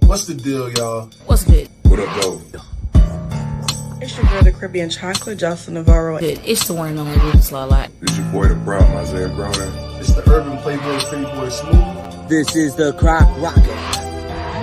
What's the deal, y'all? What's good? What up, though? It's your girl, the Caribbean Chocolate, Jocelyn Navarro. Good. It's the one and only Rufus Lala. It's your boy, the Problem, Isaiah Brown. It's the Urban Playboy, Pretty Boy Smooth. This is the Croc Rocket.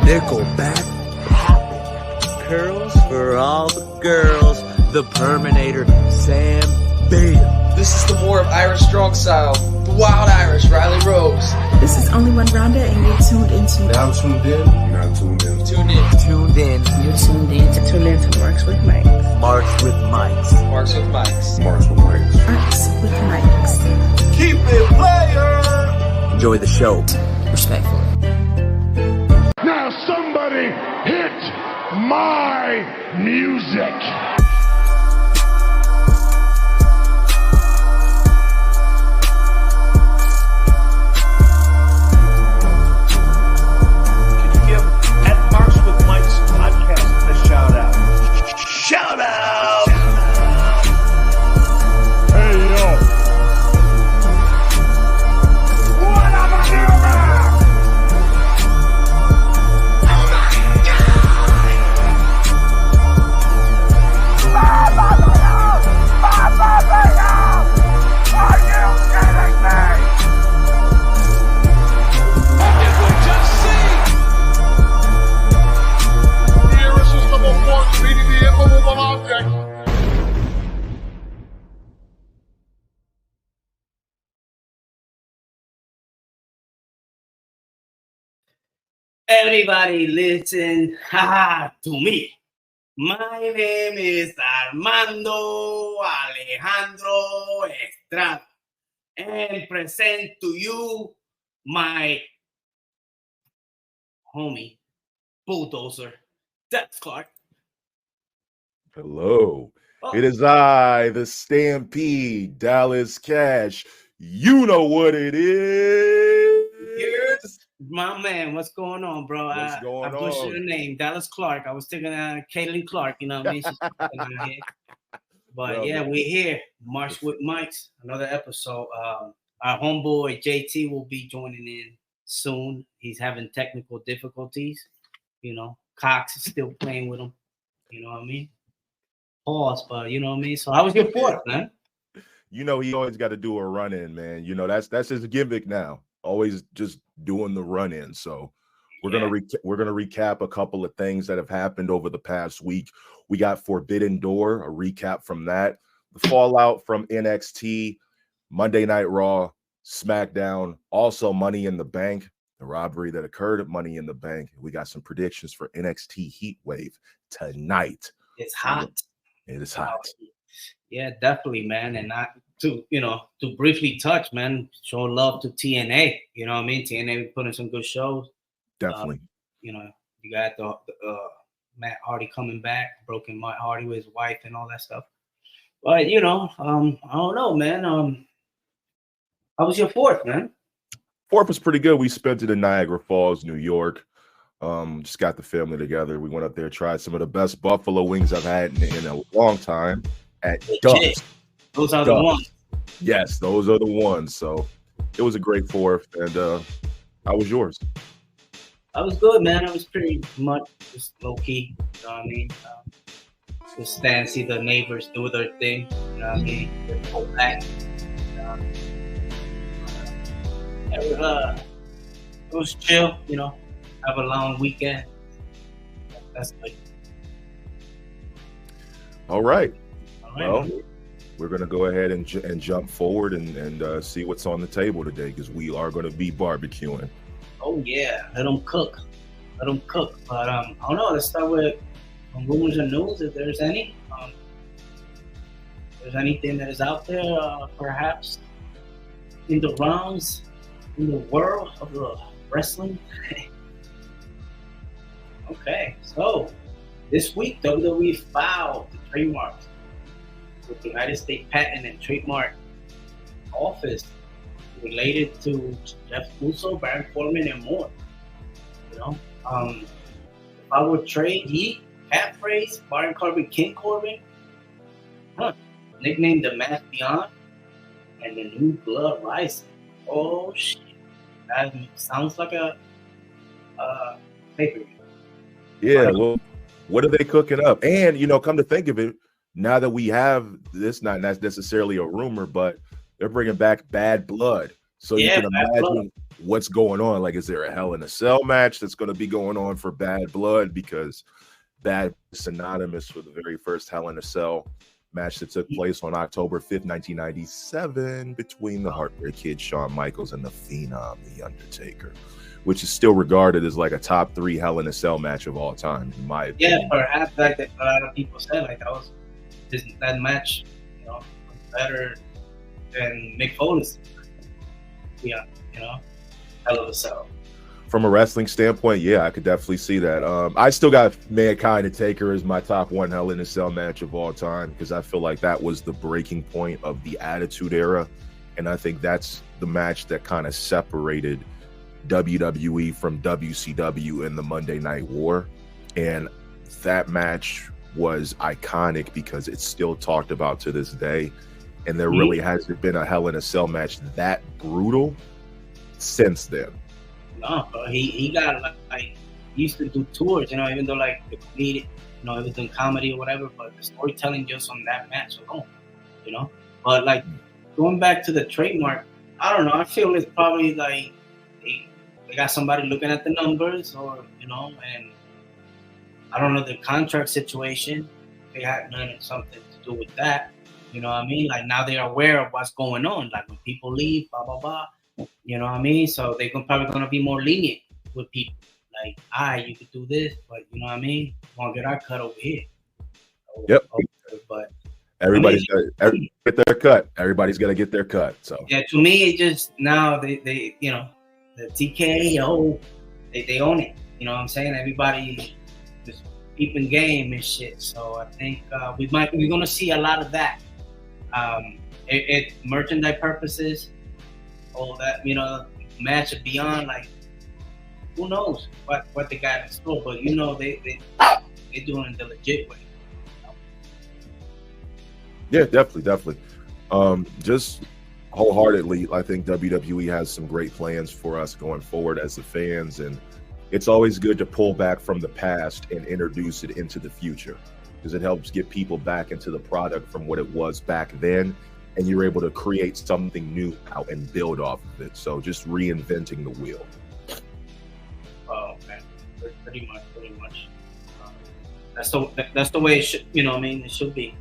Nickelback Poppin'. Curls for all the girls. The Perminator, Sam Bale. This is the War of Irish Strong Style. The Wild Irish, Riley Rose. This is Only One Rhonda, and you're tuned into. Now tuned in. You're not tuned in. Tune in. Tuned in. You're tuned in to Tune in to Marks with Mike. Marks with Mics. Marks with Mics. Marks with Mics. Marks with Mikes. Keep it player. Enjoy the show. respectfully. Now somebody hit my music. Shout out! Hey, yo! What up, my neighbor? Oh my God! Are you kidding me? Did we just see the irresistible force beating the immovable object? Everybody listen to me. My name is Armando Alejandro Estrada and present to you my homie, bulldozer, Dex Clark. Hello. Oh. It is I, the Stampede, Dallas Cash. You know what it is. Here's my man. What's going on, bro? What's going I butchered on? her name, Dallas Clark. I was thinking Caitlin Clark, you know what I mean? She's fucking out here. But Well, yeah, we're here. March with Mics, another episode. Our homeboy JT will be joining in soon. He's having technical difficulties. You know, Cox is still playing with him. You know what I mean? Pause, but you know what I mean? So how was your fourth, man? You know he always got to do a run-in, man. You know that's his gimmick now. Always just doing the run-in. So we're gonna recap a couple of things that have happened over the past week. We got Forrbidden Door, a recap from that, the fallout from NXT, Monday Night Raw, SmackDown, also Money in the Bank, the robbery that occurred at Money in the Bank. We got some predictions for NXT Heatwave tonight. It's hot. It is hot. Yeah, definitely, man. And not to briefly touch, man, show love to TNA. You know what I mean? TNA putting some good shows. Definitely. You know, you got the Matt Hardy coming back, broken Matt Hardy with his wife and all that stuff. But you know, I don't know, man. How was your fourth, man? Fourth was pretty good. We spent it in Niagara Falls, New York. Just got the family together. We went up there, tried some of the best buffalo wings I've had in a long time at Ducks. Those are the ones. Yes, those are the ones. So it was a great fourth. And how was yours? I was good, man. I was pretty much just low key. You know what I mean? Just stand, see the neighbors do their thing. You know what I mean? Just go back. It was chill, you know. Have a long weekend. That's good. All right. Well, Man. we're going to go ahead and jump forward and see what's on the table today because we are going to be barbecuing. Oh yeah, let them cook. Let them cook. But I don't know. Let's start with rumors and news, if there's any. If there's anything that is out there, perhaps in the realms, in the world of the wrestling. Okay, so this week WWE filed the trademarks with the United States Patent and Trademark Office related to Jeff Uso, Baron Corbin, and more. You know, if I would trade Heat, catchphrase, Baron Corbin, King Corbin, nicknamed the Mask Beyond, and the New Blood Rising. Oh shit, that sounds like a pay-per-view. Yeah, well, what are they cooking up? And come to think of it, now that we have this, not necessarily a rumor, but they're bringing back Bad Blood. So you Yeah, can Bad Blood. imagine what's going on. Like, is there a Hell in a Cell match that's going to be going on for Bad Blood? Because Bad is synonymous with the very first Hell in a Cell match that took place on October 5th, 1997, between the Heartbreak Kid, Shawn Michaels, and the Phenom, The Undertaker, which is still regarded as like a top 3 Hell in a Cell match of all time, in my opinion. Yeah, perhaps like a lot of people said, like that match, was better than Mick Foley's. Yeah, Hell of a Cell. From a wrestling standpoint, yeah, I could definitely see that. I still got Mankind and Taker as my top 1 Hell in a Cell match of all time, because I feel like that was the breaking point of the Attitude Era, and I think that's the match that kind of separated WWE from WCW in the Monday Night War. And that match was iconic because it's still talked about to this day, and there really hasn't been a Hell in a Cell match that brutal since then. No, but he got like he used to do tours, even though like the comedian, he was doing comedy or whatever, but the storytelling just on that match alone, But like going back to the trademark, I don't know. I feel it's probably like they got somebody looking at the numbers, or and I don't know the contract situation. They had something to do with that. You know what I mean? Like now they are aware of what's going on. Like when people leave, blah blah blah. You know what I mean? So they're probably gonna be more lenient with people. Like, you could do this, but you know what I mean? We're gonna get our cut over here. Yep. But everybody's got to get their cut. Everybody's got to get their cut. So yeah, to me, it just now they the TKO, they own it. You know what I'm saying? Everybody just keeping game and shit. So I think we're gonna see a lot of that. It merchandise purposes. All that, match and beyond, like who knows what they got in store, but they doing it the legit way. Yeah, definitely. Just wholeheartedly, I think WWE has some great plans for us going forward as the fans, and it's always good to pull back from the past and introduce it into the future, because it helps get people back into the product from what it was back then, and you're able to create something new now and build off of it. So just reinventing the wheel. Oh man, pretty much. That's the way it should. It should be.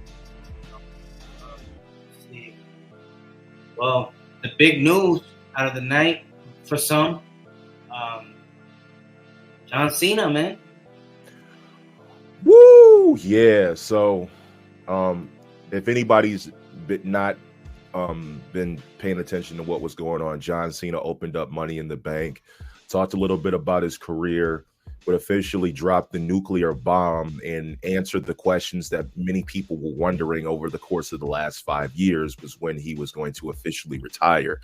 Let's see. Well, the big news out of the night for some, John Cena, man. Woo! Yeah. So, if anybody's not been paying attention to what was going on, John Cena opened up Money in the Bank, talked a little bit about his career, but officially dropped the nuclear bomb and answered the questions that many people were wondering over the course of the last 5 years, was when he was going to officially retire.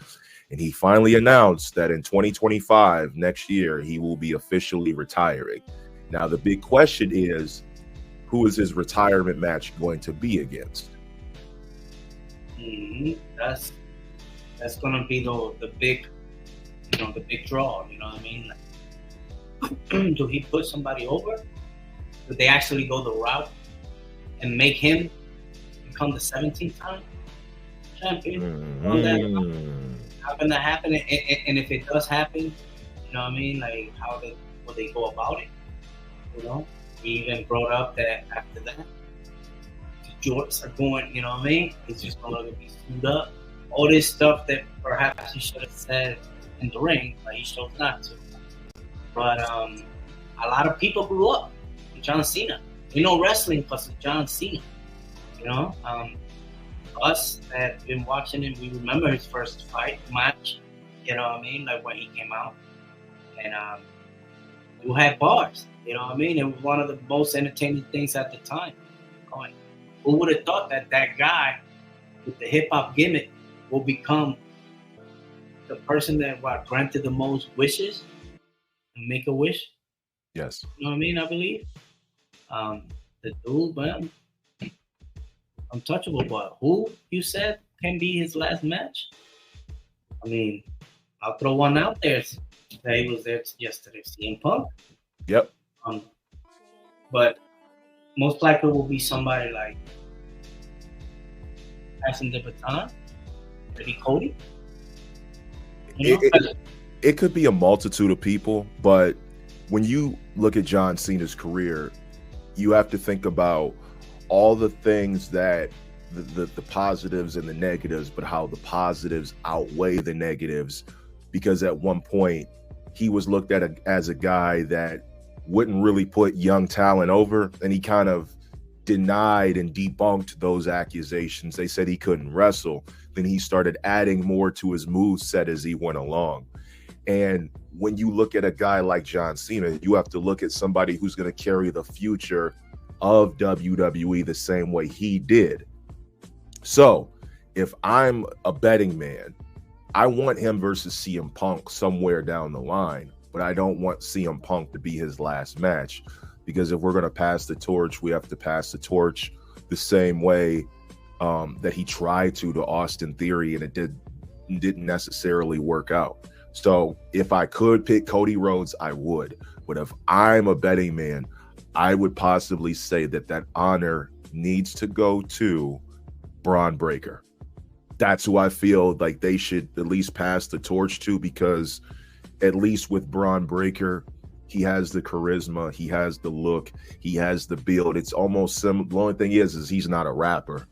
And he finally announced that in 2025, next year, he will be officially retiring. Now, the big question is, who is his retirement match going to be against? That's gonna be the big, the big draw. You know what I mean? Like, do he put somebody over? Would they actually go the route and make him become the 17th time champion? How can that happen? And if it does happen, you know what I mean? Like, will they go about it? He even brought up that after that, the jorts are going, you know what I mean? He's just going to be screwed up. All this stuff that perhaps he should have said in the ring, but he chose not to. But a lot of people grew up with John Cena. Wrestling because of John Cena. Us that have been watching him, we remember his first match, you know what I mean? Like when he came out. And you had bars, you know what I mean? It was one of the most entertaining things at the time. Like, who would have thought that guy with the hip hop gimmick will become the person that granted the most wishes and make a wish? Yes. You know what I mean? I believe. The dude, man, untouchable. But who you said can be his last match? I mean, I'll throw one out there. That he was there yesterday. CM Punk. Yep. but most likely will be somebody like passing the baton, maybe Cody. You know? It could be a multitude of people, but when you look at John Cena's career, you have to think about all the things that the positives and the negatives, but how the positives outweigh the negatives, because at one point he was looked at as a guy that wouldn't really put young talent over, and he kind of denied and debunked those accusations. They said he couldn't wrestle. Then he started adding more to his move set as he went along. And when you look at a guy like John Cena, you have to look at somebody who's going to carry the future of WWE the same way he did. So if I'm a betting man, I want him versus CM Punk somewhere down the line, but I don't want CM Punk to be his last match, because if we're going to pass the torch, we have to pass the torch the same way that he tried to Austin Theory, and it didn't necessarily work out. So if I could pick Cody Rhodes, I would. But if I'm a betting man, I would possibly say that honor needs to go to Braun Breaker. That's who I feel like they should at least pass the torch to, because at least with Braun Breaker, he has the charisma, he has the look, he has the build. It's almost similar. The only thing is he's not a rapper,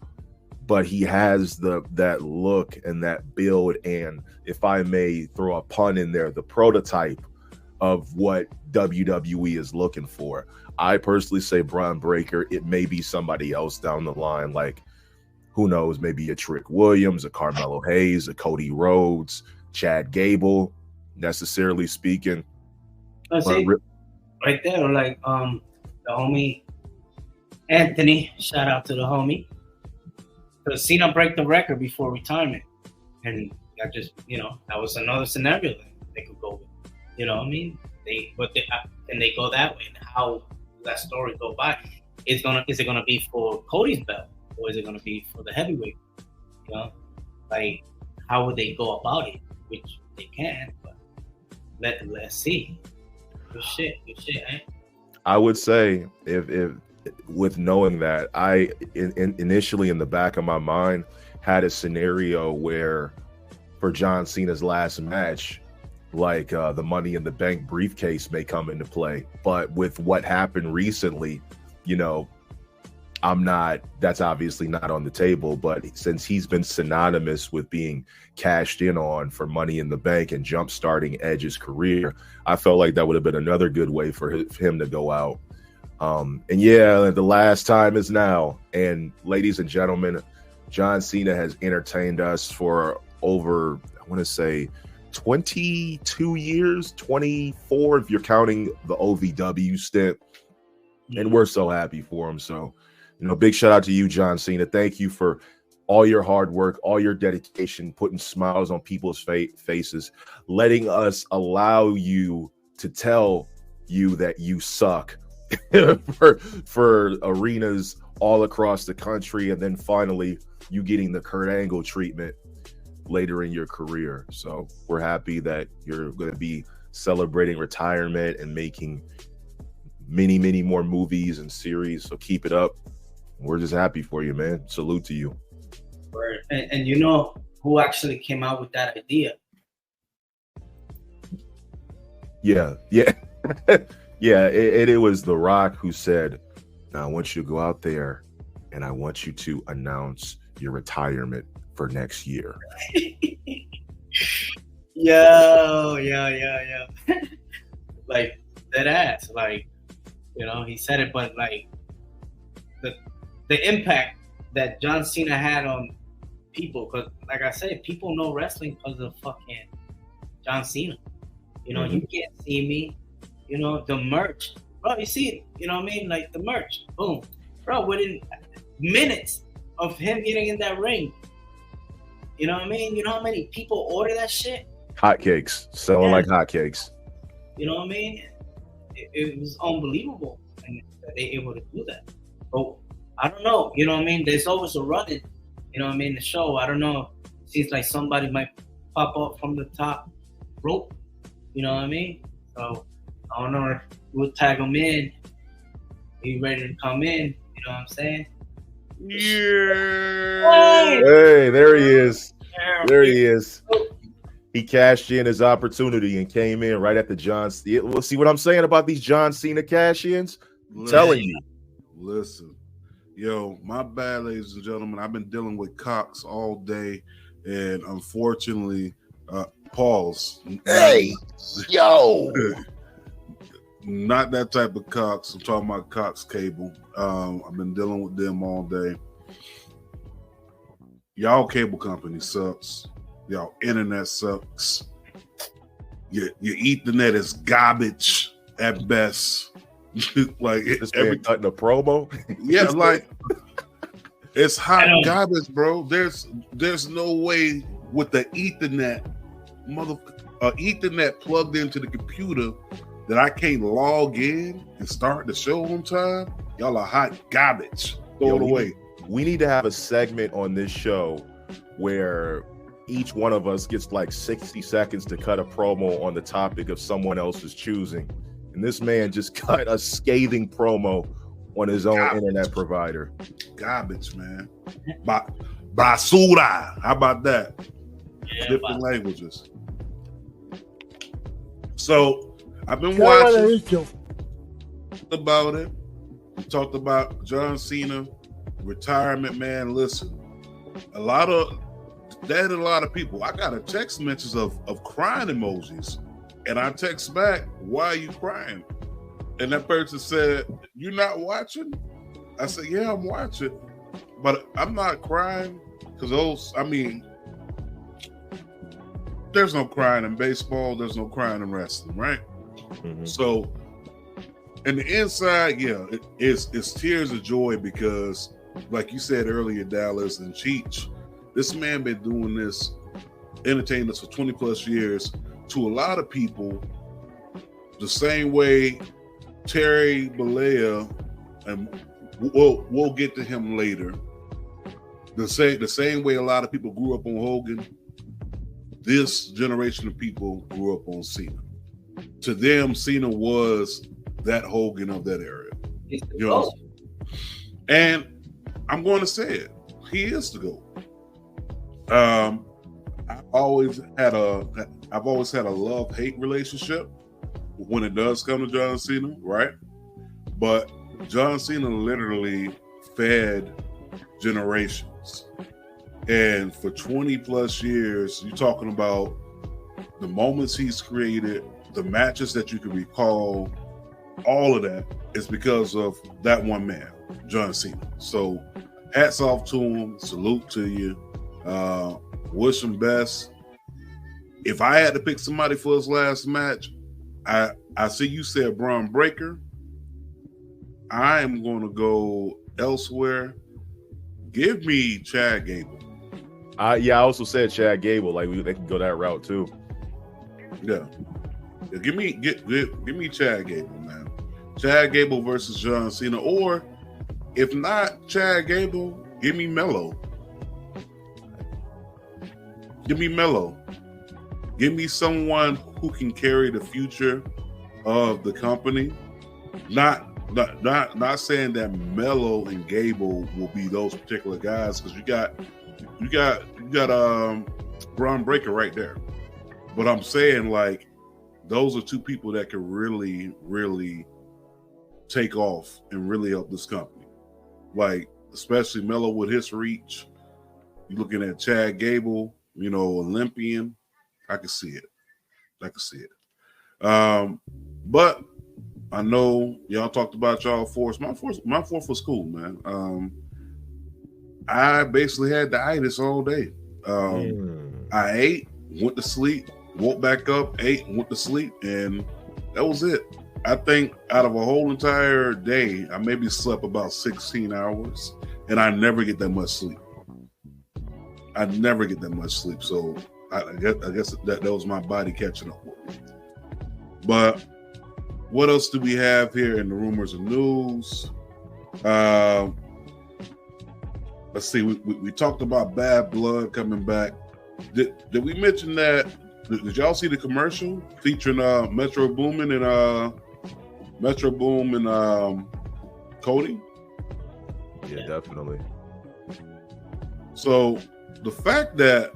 but he has that look and that build, and if I may throw a pun in there, the prototype of what WWE is looking for. I personally say Braun Breaker. It may be somebody else down the line, like, who knows, maybe a Trick Williams, a Carmelo Hayes, a Cody Rhodes, Chad Gable, necessarily speaking. Right there, like the homie Anthony, shout out to the homie. Because Cena break the record before retirement. And that just, that was another scenario that they could go with. You know what I mean? They go that way. And how does that story go by? Is it gonna be for Cody's belt, or is it gonna be for the heavyweight? Like, how would they go about it? Which they can, but let's see. Good shit, eh? I would say if with knowing that, I initially in the back of my mind had a scenario where for John Cena's last match, like the Money in the Bank briefcase may come into play. But with what happened recently, that's obviously not on the table. But since he's been synonymous with being cashed in on for Money in the Bank and jump starting Edge's career, I felt like that would have been another good way for him to go out. And yeah, the last time is now. And ladies and gentlemen, John Cena has entertained us for over, I want to say, 22 years, 24 if you're counting the OVW stint. And we're so happy for him. So, big shout out to you, John Cena. Thank you for all your hard work, all your dedication, putting smiles on people's faces, letting us allow you to tell you that you suck for arenas all across the country, and then finally you getting the Kurt Angle treatment later in your career. So we're happy that you're going to be celebrating retirement and making many more movies and series. So keep it up. We're just happy for you, man. Salute to you. And who actually came out with that idea? Yeah. Yeah, it was The Rock who said, "Now I want you to go out there and I want you to announce your retirement for next year." Yeah. Like, that ass. Like, he said it, but like the impact that John Cena had on people, because like I said, people know wrestling because of fucking John Cena. You can't see me. The merch, bro. You see it. You know what I mean? Like, the merch, boom, bro. Within minutes of him getting in that ring, you know what I mean? You know how many people order that shit? Hotcakes, selling like hotcakes. You know what I mean? It was unbelievable, and that they able to do that. But I don't know. You know what I mean? There's always a running. You know what I mean? The show. I don't know. Seems like somebody might pop up from the top rope. You know what I mean? So I don't know if we'll tag them in He ready to come in. You know what I'm saying? Yeah. Hey, there he is. There he is. He cashed in his opportunity and came in right at the John Cena. Well, see what I'm saying about these John Cena cash-ins? I'm telling you. Listen, yo, my bad, ladies and gentlemen. I've been dealing with cocks all day, and unfortunately, pause. Hey, yo. Not that type of Cox. I'm talking about Cox Cable. I've been dealing with them all day. Y'all cable company sucks. Y'all internet sucks. Your Ethernet is garbage at best. Like This man cutting a promo. yeah, like it's hot garbage, bro. There's no way with the Ethernet, Ethernet plugged into the computer that I can't log in and start the show on time. Y'all are hot garbage. Throw it away. We need to have a segment on this show where each one of us gets like 60 seconds to cut a promo on the topic of someone else's choosing. And this man just cut a scathing promo on his own internet provider. Garbage, man. Basura. How about that? Yeah, different languages. So I've been watching about it. We talked about John Cena retirement, man. Listen, a lot of people. I got a text messages of crying emojis, and I text back, "Why are you crying?" And that person said, "You're not watching?" I said, "Yeah, I'm watching, but I'm not crying because those. I mean, there's no crying in baseball. There's no crying in wrestling, right?" Mm-hmm. So, in the inside, yeah, it's tears of joy because, like you said earlier, Dallas and Cheech, this man been doing this, entertaining us for 20 plus years. To a lot of people, the same way Terry Bollea, and we'll get to him later. The same way a lot of people grew up on Hogan, this generation of people grew up on Cena. To them, Cena was that Hogan of that era. You know? And I'm going to say it. He is the GOAT. I've always had a love-hate relationship when it does come to John Cena, right? But John Cena literally fed generations. And for 20 plus years, you're talking about the moments he's created, the matches that you can recall, all of that is because of that one man, John Cena. So hats off to him, salute to you, wish him best. If I had to pick somebody for his last match, I see you said Braun Breaker. I am going to go elsewhere. Give me Chad Gable. I also said Chad Gable. Like they can go that route too. Yeah, give me Chad Gable, man. Chad Gable versus John Cena, or if not Chad Gable, give me Melo. Give me Melo. Give me someone who can carry the future of the company. Not saying that Melo and Gable will be those particular guys, because you got Braun Breaker right there. But I'm saying, like, those are two people that can really, really take off and really help this company. Like, especially Melo with his reach. You're looking at Chad Gable, Olympian. I can see it. But I know y'all talked about y'all fourth. My fourth was cool, man. I basically had the itis all day. I ate, went to sleep, woke back up, ate, went to sleep, and that was it. I think out of a whole entire day, I maybe slept about 16 hours, and I never get that much sleep. So I guess that was my body catching up with me. But what else do we have here in the rumors and news? Let's see. We talked about Bad Blood coming back. Did we mention that? Did y'all see the commercial featuring Metro Boomin and Cody. Yeah, definitely. So the fact that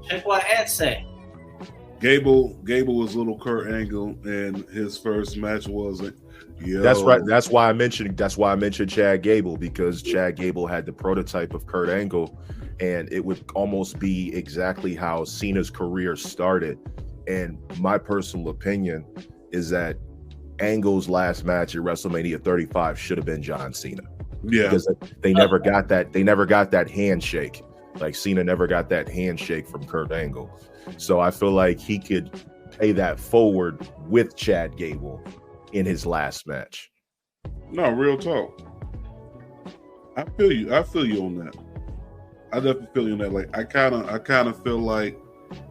check what Ed said. Gable was little Kurt Angle, and his first match wasn't. Yo. That's right. That's why I mentioned Chad Gable, because Chad Gable had the prototype of Kurt Angle, and it would almost be exactly how Cena's career started. And my personal opinion is that Angle's last match at WrestleMania 35 should have been John Cena. Yeah, because they never got that. They never got that handshake. Like Cena never got that handshake from Kurt Angle. So I feel like he could pay that forward with Chad Gable in his last match. No, real talk. I feel you. I feel you on that. I definitely feel you on that. Like I kind of feel like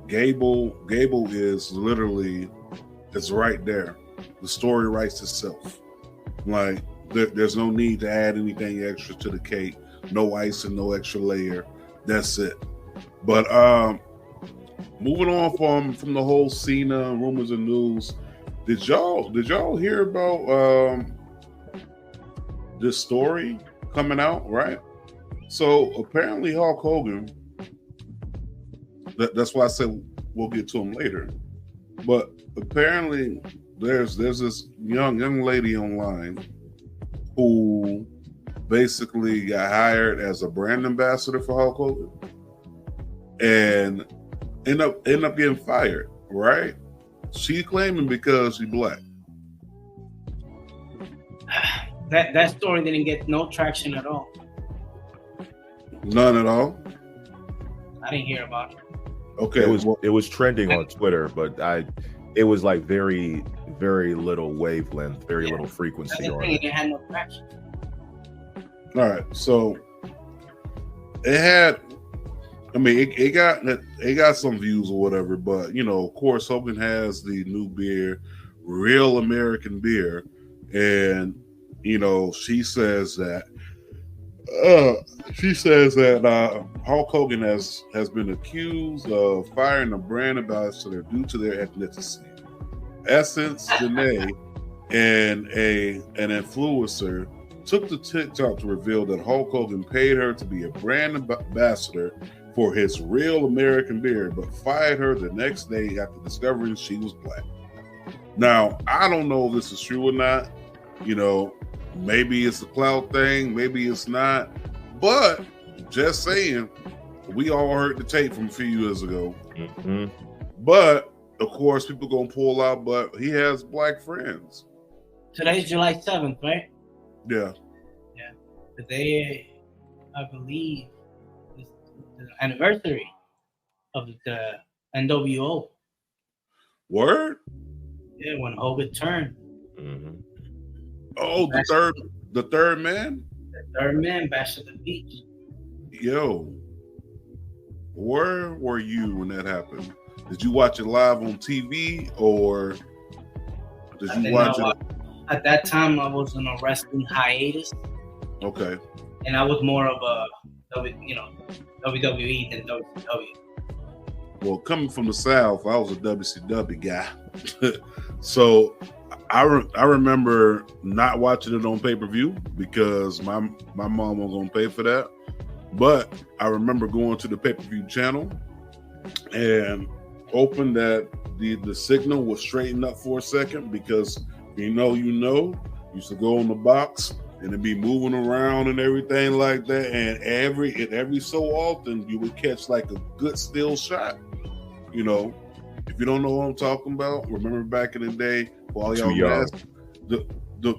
Gable is literally, it's right there. The story writes itself. Like there's no need to add anything extra to the cake. No ice and no extra layer. That's it. But moving on from the whole Cena rumors and news, did y'all hear about this story coming out? Right. So apparently Hulk Hogan. That's why I said we'll get to him later. But apparently there's this young lady online who basically got hired as a brand ambassador for Hulk Hogan and end up getting fired, right? She claiming because she's black. That story didn't get no traction at all. None at all. I didn't hear about it. Okay, it was trending on Twitter, but it was like very, very little wavelength, very little frequency on it. It had no traction. All right, so it had. I mean, it got some views or whatever, but of course, Hogan has the new beer, Real American Beer, and she says that Hulk Hogan has been accused of firing a brand ambassador due to their ethnicity. Essence Janae and an influencer took to TikTok to reveal that Hulk Hogan paid her to be a brand ambassador for his Real American Beer, but fired her the next day after discovering she was black. Now, I don't know if this is true or not. Maybe it's a clout thing, maybe it's not. But just saying, we all heard the tape from a few years ago. Mm-hmm. But of course, people gonna pull out. But he has black friends. Today's July 7th, right? Yeah. Yeah. Today, I believe, is the anniversary of the NWO. Word? Yeah, when Hogan turned. Mm-hmm. Oh, the third man? The third man, Bash at the Beach. Yo. Where were you when that happened? Did you watch it live on TV or did you watch it? At that time, I was on a wrestling hiatus. Okay. And I was more of a WWE than WCW. Well, coming from the South, I was a WCW guy. So I remember not watching it on pay-per-view because my mom was going to pay for that. But I remember going to the pay-per-view channel and hoping that the signal was straightened up for a second because you used to go on the box and it'd be moving around and everything like that. And every so often you would catch like a good still shot. If you don't know what I'm talking about, remember back in the day, for all y'all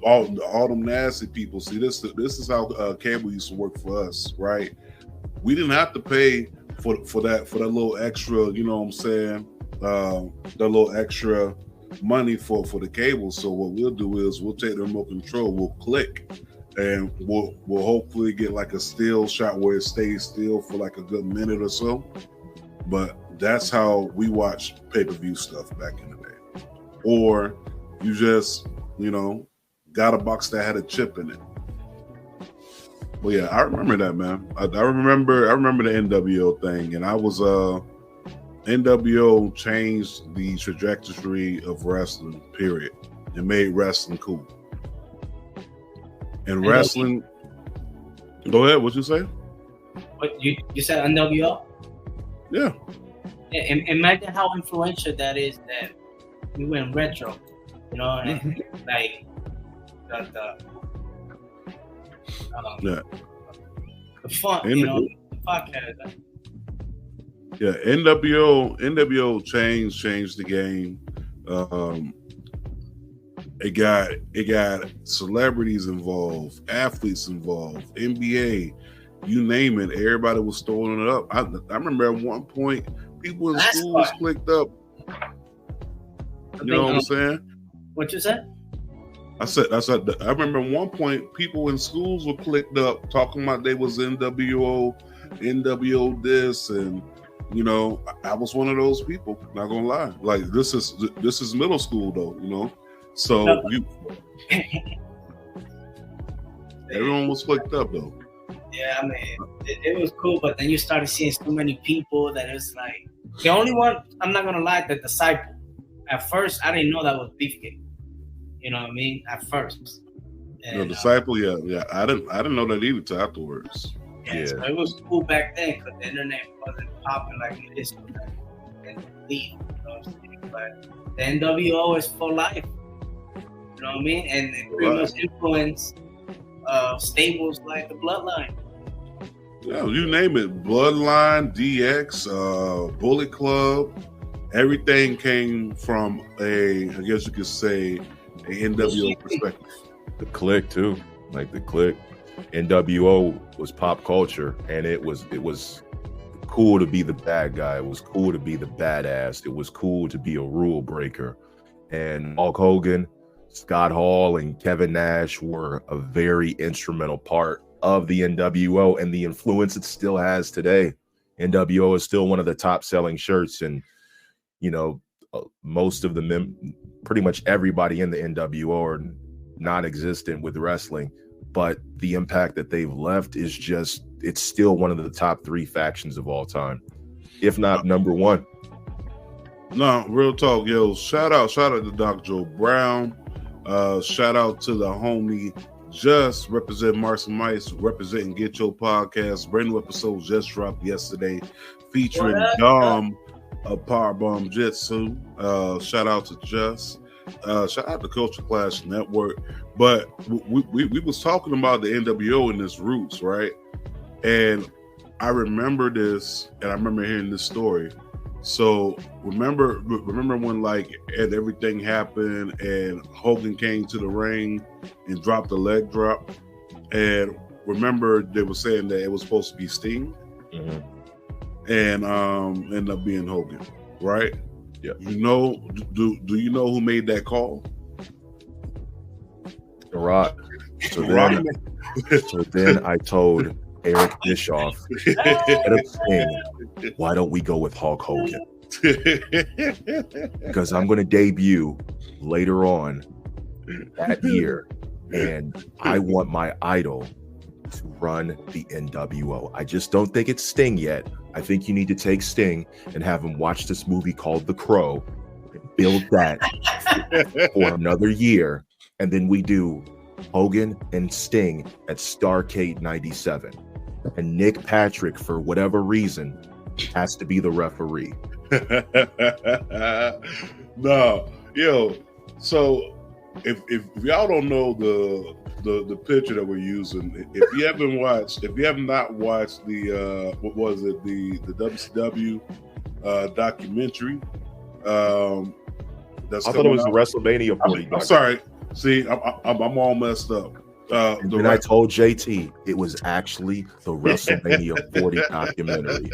all them nasty people. See, this is how cable used to work for us, right? We didn't have to pay for that little extra, you know what I'm saying? That little extra money for the cable. So what we'll do is we'll take the remote control, we'll click, and we'll hopefully get like a still shot where it stays still for like a good minute or so. But that's how we watched pay-per-view stuff back in the day. Or you just, got a box that had a chip in it. Well, yeah, I remember that, man. I remember the NWO thing, and I was NWO changed the trajectory of wrestling. Period. It made wrestling cool. And wrestling. Go ahead. What you say? What you said NWO? Yeah. Imagine how influential that is. That we went retro, you know, and like the fun, you know, the podcast. Yeah, NWO changed the game. It got celebrities involved, athletes involved, NBA, you name it. Everybody was throwing it up. I remember at one point, people in school was clicked up. You know what I'm saying? What you said? I said. I remember at one point, people in schools were clicked up, talking about they was NWO this, and you know, I was one of those people. Not gonna lie. Like this is middle school though, you know. So everyone was clicked up though. Yeah, I mean, it was cool, but then you started seeing so many people that it's like the only one. I'm not gonna lie, the Disciple. At first, I didn't know that was Beefcake. You know what I mean? At first, and, The Disciple, yeah. I didn't know that either till afterwards. Yeah, so it was cool back then because the internet wasn't popping like it is today. You know what I'm saying? But the NWO is for life. You know what I mean? And it pretty much influenced stables like the Bloodline. Yeah, you name it. Bloodline, DX, Bullet Club. Everything came from I guess you could say, a NWO perspective. The Click too, like the Click. NWO was pop culture, and it was cool to be the bad guy. It was cool to be the badass. It was cool to be a rule breaker. And Hulk Hogan, Scott Hall, and Kevin Nash were a very instrumental part of the NWO and the influence it still has today. NWO is still one of the top selling shirts, and you know, most of pretty much everybody in the NWO are non-existent with wrestling. But the impact that they've left is it's still one of the top 3 factions of all time, if not number 1. No, real talk, yo. Shout out to Dr. Joe Brown. Shout out to the homie Just represent Marks and Mice, representing Get Your Podcast. Brand new episode just dropped yesterday, featuring Dom of Powerbomb Jitsu. Shout out to Just. Shout out to Culture Clash Network. But we was talking about the NWO and its roots, right? And I remember this, and I remember hearing this story. So remember when everything happened and Hogan came to the ring and dropped the leg drop, and remember they were saying that it was supposed to be Sting, and ended up being Hogan, right? Yeah. You know, do you know who made that call? The Rock. So then I told Eric Bischoff, instead of Sting, why don't we go with Hulk Hogan? Because I'm going to debut later on that year, and I want my idol to run the NWO. I just don't think it's Sting yet. I think you need to take Sting and have him watch this movie called The Crow and build that for another year, and then we do Hogan and Sting at Starrcade 97. And Nick Patrick, for whatever reason, has to be the referee. No, yo. So if y'all don't know the picture that we're using, if you have not watched the what was it, the WCW documentary, that's I thought it was the WrestleMania 40. I'm sorry. See, I'm all messed up. And I told JT it was actually the WrestleMania 40 documentary.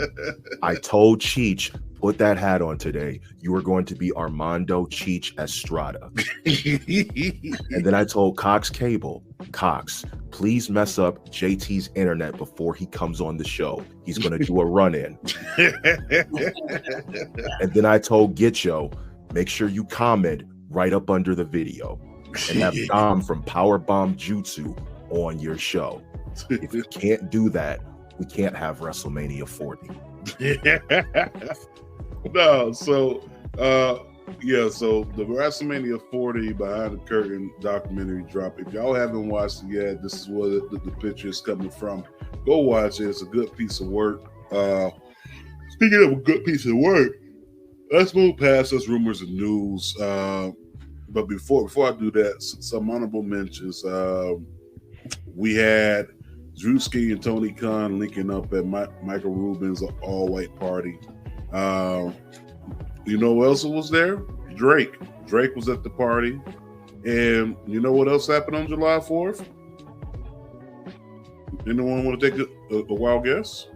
I told Cheech, put that hat on today. You are going to be Armando Cheech Estrada. And then I told Cox Cable, Cox, please mess up JT's internet before he comes on the show. He's going to do a run-in. And then I told Gitcho, make sure you comment right up under the video and have Dom from Powerbomb Jutsu on your show. If you can't do that, we can't have WrestleMania 40. No, so Yeah, so the WrestleMania 40 Behind the Curtain documentary drop. If y'all haven't watched it yet, this is where the picture is coming from. Go watch it. It's a good piece of work. Speaking of a good piece of work, let's move past us rumors and news. But before I do that, some honorable mentions. We had Drewski and Tony Khan linking up at Michael Rubin's all-white party. You know who else was there? Drake. Drake was at the party. And you know what else happened on July 4th? Anyone want to take a wild guess?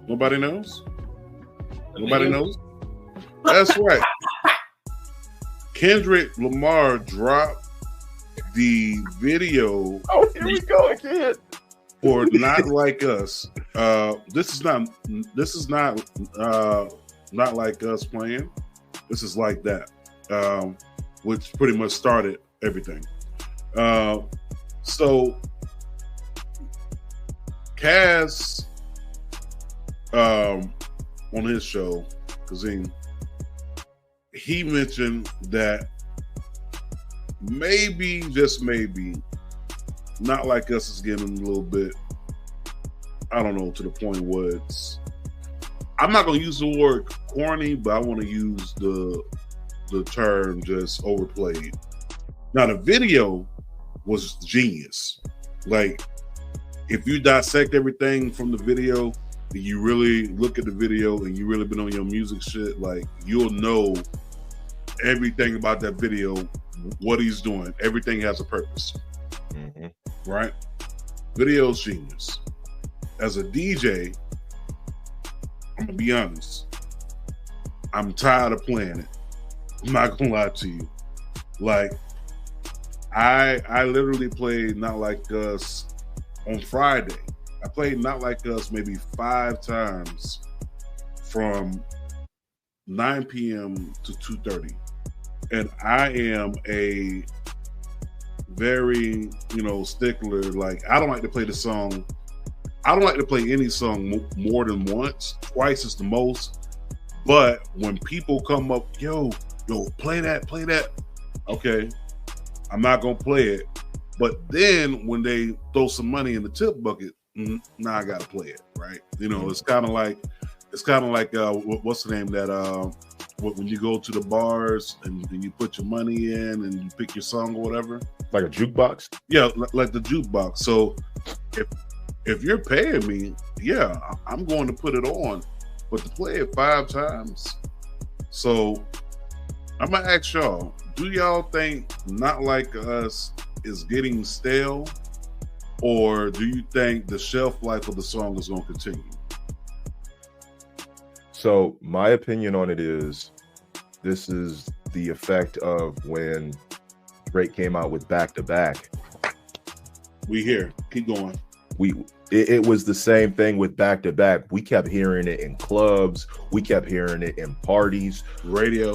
Nobody knows? Nobody knows? That's right. Kendrick Lamar dropped the video. Oh, here we go again. For Not Like Us. This is not Not Like Us playing. This is Like That, which pretty much started everything. So Cass on his show, Kazim, he mentioned that maybe, just maybe, Not Like Us is getting a little bit, I don't know, to the point where it's, I'm not going to use the word corny, but I want to use the term just overplayed. Now, the video was genius. Like, if you dissect everything from the video, and you really look at the video and you really been on your music shit, like, you'll know everything about that video, what he's doing. Everything has a purpose. Mm-hmm. Right? Video's genius. As a DJ, I'm gonna be honest, I'm tired of playing it. I'm not gonna lie to you. Like, I literally played Not Like Us on Friday. I played Not Like Us maybe 5 times from 9 p.m. to 2:30. And I am a very, stickler. Like, I don't like to play the song. I don't like to play any song more than once. Twice is the most. But when people come up, yo, play that. Okay, I'm not gonna play it. But then when they throw some money in the tip bucket, now I gotta play it, right? It's kind of like what's the name that when you go to the bars and you put your money in and you pick your song or whatever, like a jukebox. Yeah, like the jukebox. So if you're paying me, yeah, I'm going to put it on, but to play it 5 times. So I'm gonna ask y'all: do y'all think Not Like Us is getting stale, or do you think the shelf life of the song is going to continue? So my opinion on it is, this is the effect of when Drake came out with Back to Back. We here. Keep going. It was the same thing with Back to Back. We kept hearing it in clubs. We kept hearing it in parties. Radio.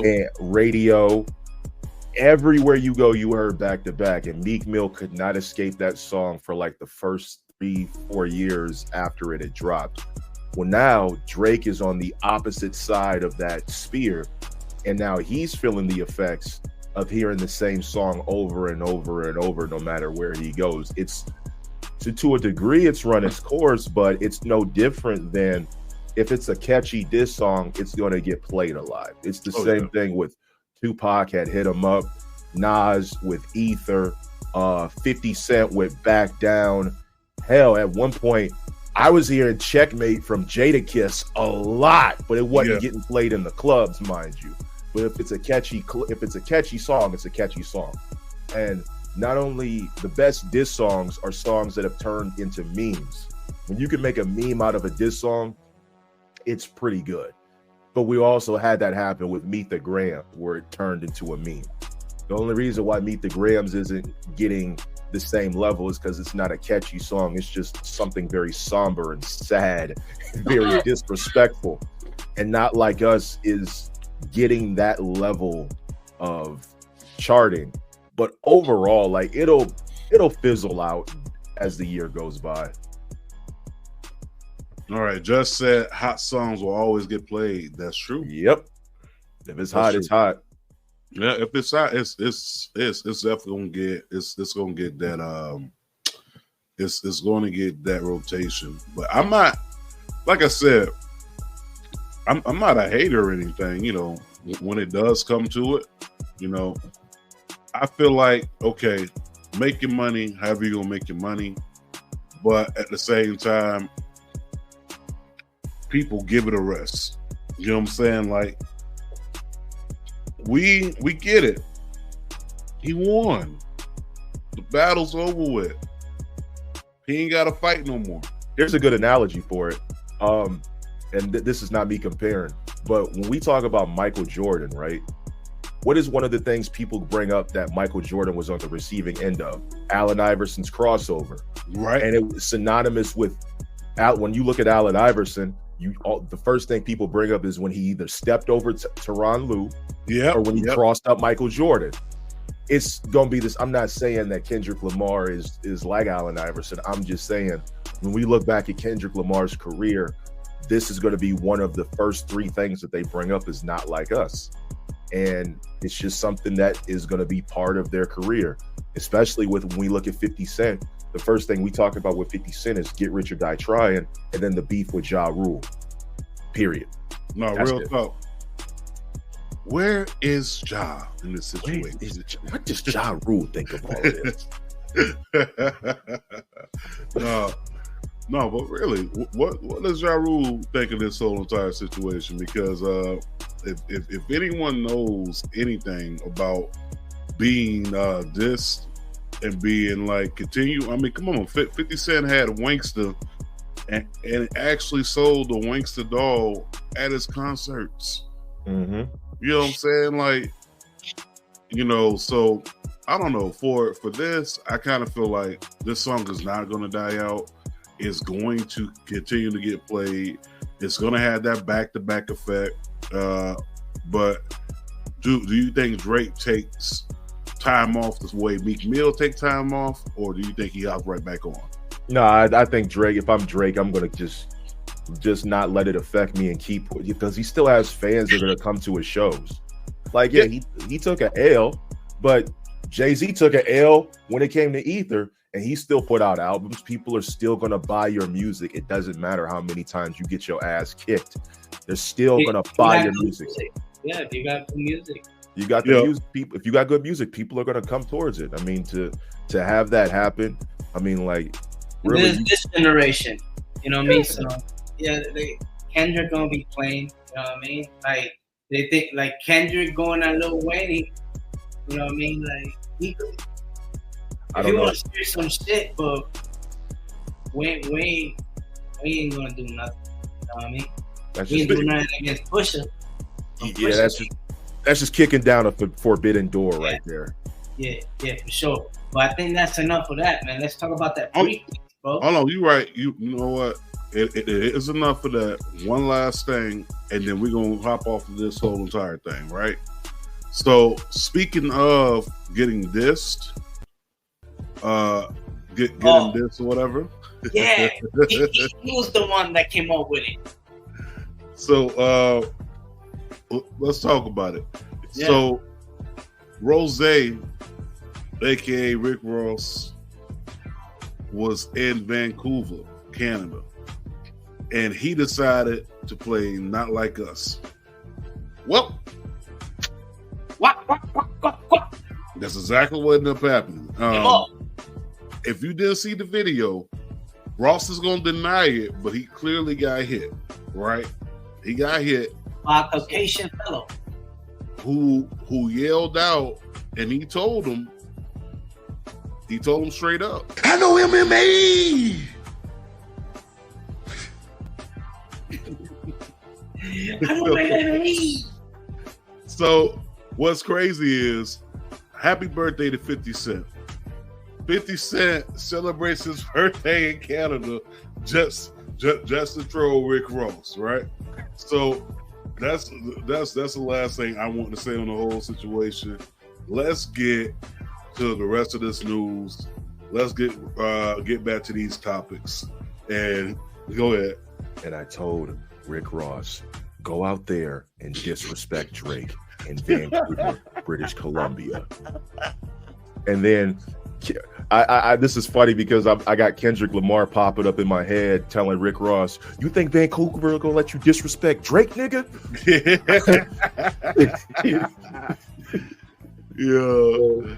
Everywhere you go, you heard Back to Back. And Meek Mill could not escape that song for like the first 3-4 years after it had dropped. Well, now Drake is on the opposite side of that spear. And now he's feeling the effects of hearing the same song over and over and over, no matter where he goes. It's to a degree, it's run its course, but it's no different than if it's a catchy diss song, it's going to get played a lot. It's the same thing with Tupac had Hit 'Em Up, Nas with Ether, 50 Cent with Back Down. Hell, at one point, I was hearing Checkmate from Jadakiss a lot, but it wasn't getting played in the clubs, mind you. But if it's a catchy song, it's a catchy song. And not only the best diss songs are songs that have turned into memes. When you can make a meme out of a diss song, it's pretty good. But we also had that happen with Meet the Grams, where it turned into a meme. The only reason why Meet the Grams isn't getting the same level is because it's not a catchy song. It's just something very somber and sad, very disrespectful. And Not Like Us is getting that level of charting. But overall, like, it'll fizzle out as the year goes by. All right, just said hot songs will always get played. That's true. Yep. If it's hot, it's hot. Yeah, if it's hot, it's definitely gonna get it's gonna get that it's going to get that rotation. But I'm not, like I said, I'm not a hater or anything. You know, when it does come to it, you know, I feel like, okay, make your money however you're gonna make your money, but at the same time, people give it a rest. You know what I'm saying? Like, we get it. He won. The battle's over with. He ain't got to fight no more. Here's a good analogy for it. And this is not me comparing, but when we talk about Michael Jordan, right? What is one of the things people bring up that Michael Jordan was on the receiving end of? Allen Iverson's crossover. Right. And it was synonymous with, when you look at Allen Iverson, the first thing people bring up is when he either stepped over Tyronn Lue, or when he crossed up Michael Jordan. It's gonna be this. I'm not saying that Kendrick Lamar is like Allen Iverson. I'm just saying when we look back at Kendrick Lamar's career, this is going to be one of the first three things that they bring up is not like us, and it's just something that is going to be part of their career. Especially when we look at 50 Cent, the first thing we talk about with 50 Cent is get rich or die trying, and then the beef with Ja Rule. Period. No, that's real talk. Where is Ja in this situation? What does Ja Rule think of all of this? No, but really, what does Ja Rule think of this whole entire situation? Because if anyone knows anything about being dissed and being like continue, I mean, come on, 50 Cent had Wanksta and actually sold the Wanksta doll at his concerts. Mm-hmm. You know what I'm saying? Like, you know, so I don't know. For this, I kind of feel like this song is not going to die out. It's going to continue to get played. It's going to have that back-to-back effect. But do you think Drake takes time off the way Meek Mill take time off, or do you think he hops right back on? No, I think Drake. If I'm Drake, I'm going to just not let it affect me and keep, because he still has fans that are going to come to his shows. Like, yeah, he took an L, but Jay-Z took an L when it came to Ether, and he still put out albums. People are still going to buy your music. It doesn't matter how many times you get your ass kicked. They're still going to buy your music. Yeah, if you got good music. You got the music. People, if you got good music, people are going to come towards it. I mean, to have that happen, I mean, like, really, this generation, you know what I mean? So, yeah, Kendrick gonna be playing, you know what I mean? Like, they think, like, Kendrick going on Lil Wayne, you know what I mean? Like, he want to hear some shit, but Wayne ain't gonna do nothing, you know what I mean? He ain't doing nothing against Pusha. Yeah, that's just kicking down a forbidden door right there. Yeah, for sure. But I think that's enough of that, man. Let's talk about that pre, bro. Oh no, you're right. You know what? It is enough of that. One last thing, and then we're gonna hop off of this whole entire thing, right? So, speaking of getting dissed, getting dissed or whatever. Yeah, he was the one that came up with it. So, let's talk about it. Yeah. So, Rose, aka Rick Ross, was in Vancouver, Canada, and he decided to play Not Like Us. Well, what? That's exactly what ended up happening. If you didn't see the video, Ross is going to deny it, but he clearly got hit, right? He got hit by a Caucasian fellow who yelled out, and he told him straight up, I know MMA. So what's crazy is, happy birthday to 50 Cent. 50 Cent celebrates his birthday in Canada just to troll Rick Ross, right? So that's the last thing I want to say on the whole situation. Let's get to the rest of this news. Let's get back to these topics. And go ahead. And I told Rick Ross, go out there and disrespect Drake in Vancouver, British Columbia. And then I this is funny because I got Kendrick Lamar popping up in my head telling Rick Ross, you think Vancouver gonna let you disrespect Drake, nigga? Yeah.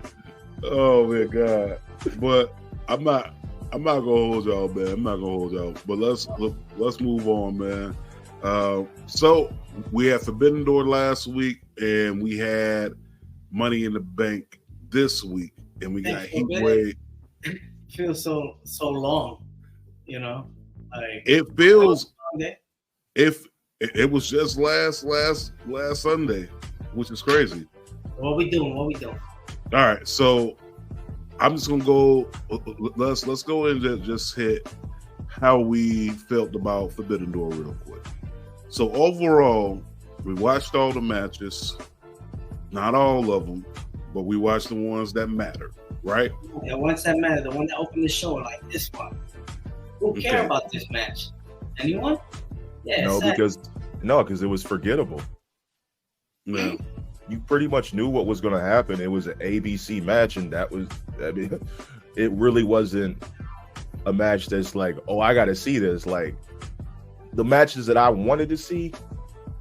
Oh my God. But I'm not gonna hold y'all, man. I'm not gonna hold y'all. But let's move on, man. So we had Forbidden Door last week, and we had Money in the Bank this week, and we got Heatwave. It feels so long, you know. Like It feels if it was just last Sunday, which is crazy. What we doing? All right, so I'm just gonna go. Let's go and just hit how we felt about Forbidden Door real quick. So overall, we watched all the matches, not all of them, but we watched the ones that matter, right? The ones that matter, the one that opened the show, like this one. Who care about this match? Anyone? Yeah. No, because it was forgettable. Yeah. You pretty much knew what was going to happen. It was an ABC match, and it really wasn't a match that's like, oh, I got to see this. Like, the matches that I wanted to see,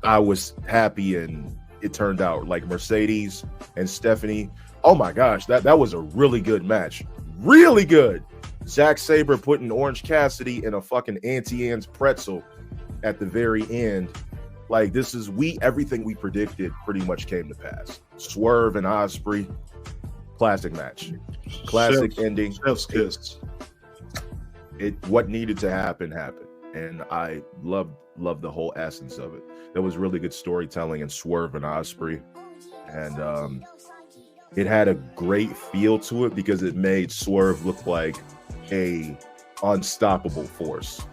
I was happy, and it turned out like Mercedes and Stephanie. Oh my gosh, that was a really good match. Really good. Zack Sabre putting Orange Cassidy in a fucking Auntie Anne's pretzel at the very end. Like, everything we predicted pretty much came to pass. Swerve and Ospreay, classic match, classic ending. Chef's kiss. What needed to happen happened, and I loved the whole essence of it. There was really good storytelling in Swerve and Ospreay, and it had a great feel to it because it made Swerve look like a unstoppable force,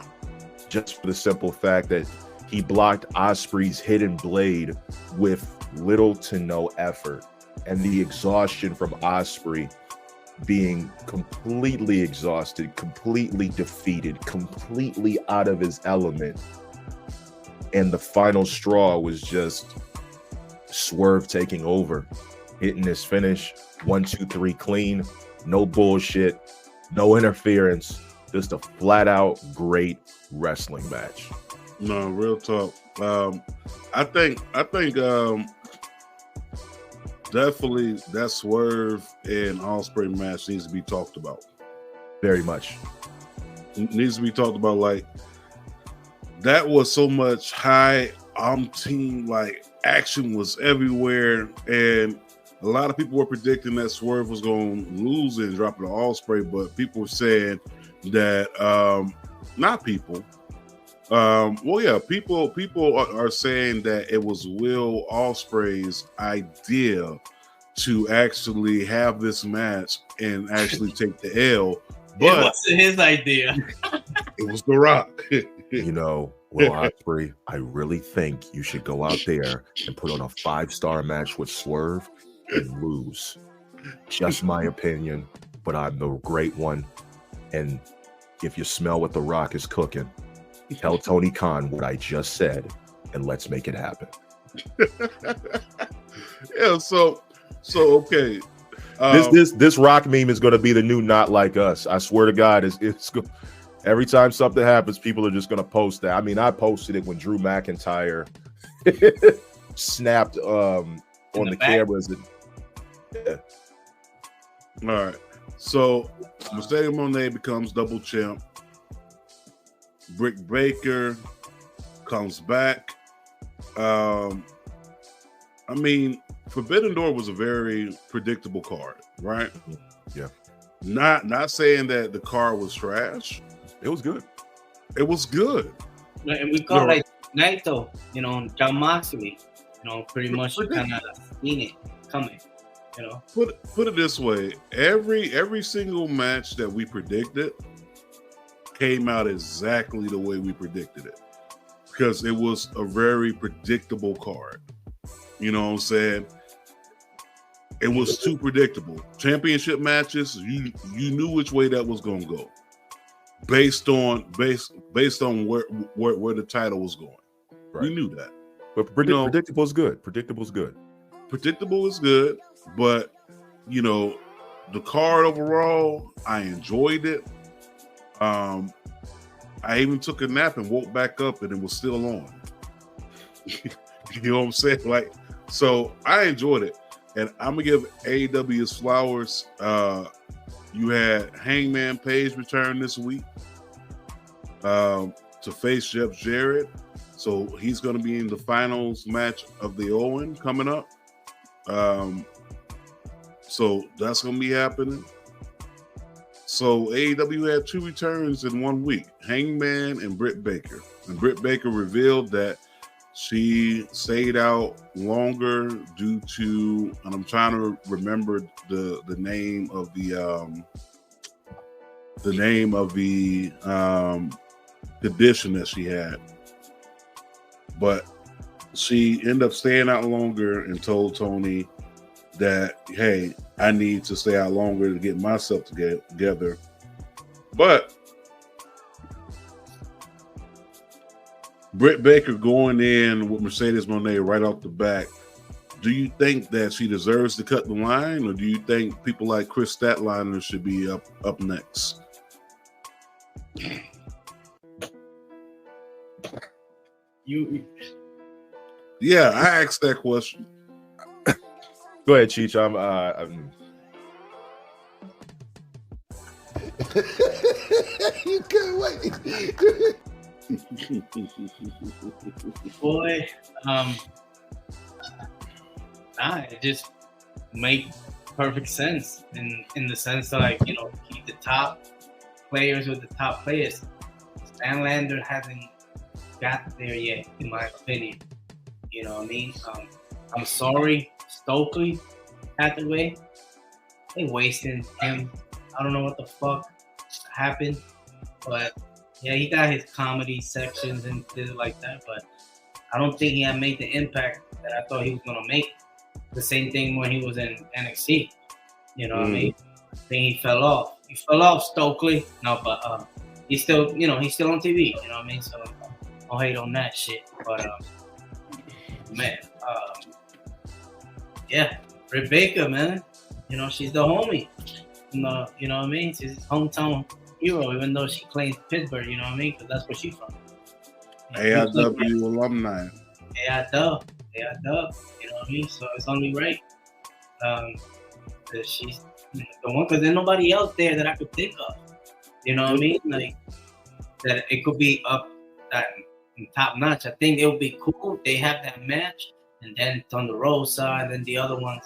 just for the simple fact that he blocked Ospreay's hidden blade with little to no effort, and the exhaustion from Ospreay being completely exhausted, completely defeated, completely out of his element. And the final straw was just Swerve taking over, hitting his finish, 1, 2, 3 clean, no bullshit, no interference, just a flat out great wrestling match. No, real talk. I think definitely that Swerve and Ospreay match needs to be talked about. Very much. It needs to be talked about. Like, that was so much high team, like, action was everywhere, and a lot of people were predicting that Swerve was going to lose and drop it to Ospreay, but people were saying that not people. People are saying that it was Will Ospreay's idea to actually have this match and actually take the L. But it wasn't his idea. It was The Rock. You know, Will Ospreay, I really think you should go out there and put on a 5-star match with Swerve and lose. Just my opinion, but I'm the great one. And if you smell what The Rock is cooking, tell Tony Khan what I just said, and let's make it happen. Yeah, so okay. This Rock meme is going to be the new "Not Like Us." I swear to God, every time something happens, people are just going to post that. I mean, I posted it when Drew McIntyre snapped on the cameras. Yeah. All right, so Mercedes Moné becomes double champ. Britt Baker comes back. I mean, Forbidden Door was a very predictable card, right? Yeah. Not saying that the card was trash. It was good. It was good. And we call like Naito, John Moxley, pretty much kind of seen it coming, Put it this way: every single match that we predicted came out exactly the way we predicted it, because it was a very predictable card. You know what I'm saying? It was too predictable. Championship matches, you knew which way that was going to go, based on where the title was going. Right. We knew that. But predictable is good. Predictable is good. Predictable is good, but you know, the card overall, I enjoyed it. I even took a nap and woke back up and it was still on. You know what I'm saying? Like, so I enjoyed it. And I'm gonna give AEW his flowers. You had Hangman Page return this week to face Jeff Jarrett. So he's gonna be in the finals match of the Owen coming up. So that's gonna be happening. So AEW had 2 returns in 1 week: Hangman and Britt Baker. And Britt Baker revealed that she stayed out longer due to, and I'm trying to remember the name of the condition that she had, but she ended up staying out longer and told Tony that, hey, I need to stay out longer to get myself together. But Britt Baker going in with Mercedes Moné right off the back, do you think that she deserves to cut the line, or do you think people like Chris Statlander should be up next? Yeah, I asked that question. Go ahead, Cheech. I'm You can't wait. Boy, it just make perfect sense in the sense of, like, you know, keep the top players with the top players. Stanlander hasn't got there yet, in my opinion. You know what I mean? I'm sorry, Stokely, Hathaway, they wasting him. I don't know what the fuck happened, but yeah, he got his comedy sections and things like that, but I don't think he had made the impact that I thought he was gonna make. The same thing when he was in NXT. You know what I mean? I think he fell off. He fell off, Stokely. No, but he's still, you know, he's still on TV. You know what I mean? So don't hate on that shit. But man, yeah, Rebecca, man. You know, she's the homie. You know what I mean? She's his hometown hero, even though she claims Pittsburgh. You know what I mean? Because that's where she's from. AIW alumni. AIW. You know what I mean? So it's only right that she's the one, because there's nobody else there that I could think of. You know what I mean? Like, that it could be up that top notch. I think it would be cool if they have that match, and then Thunder Rosa and then the other ones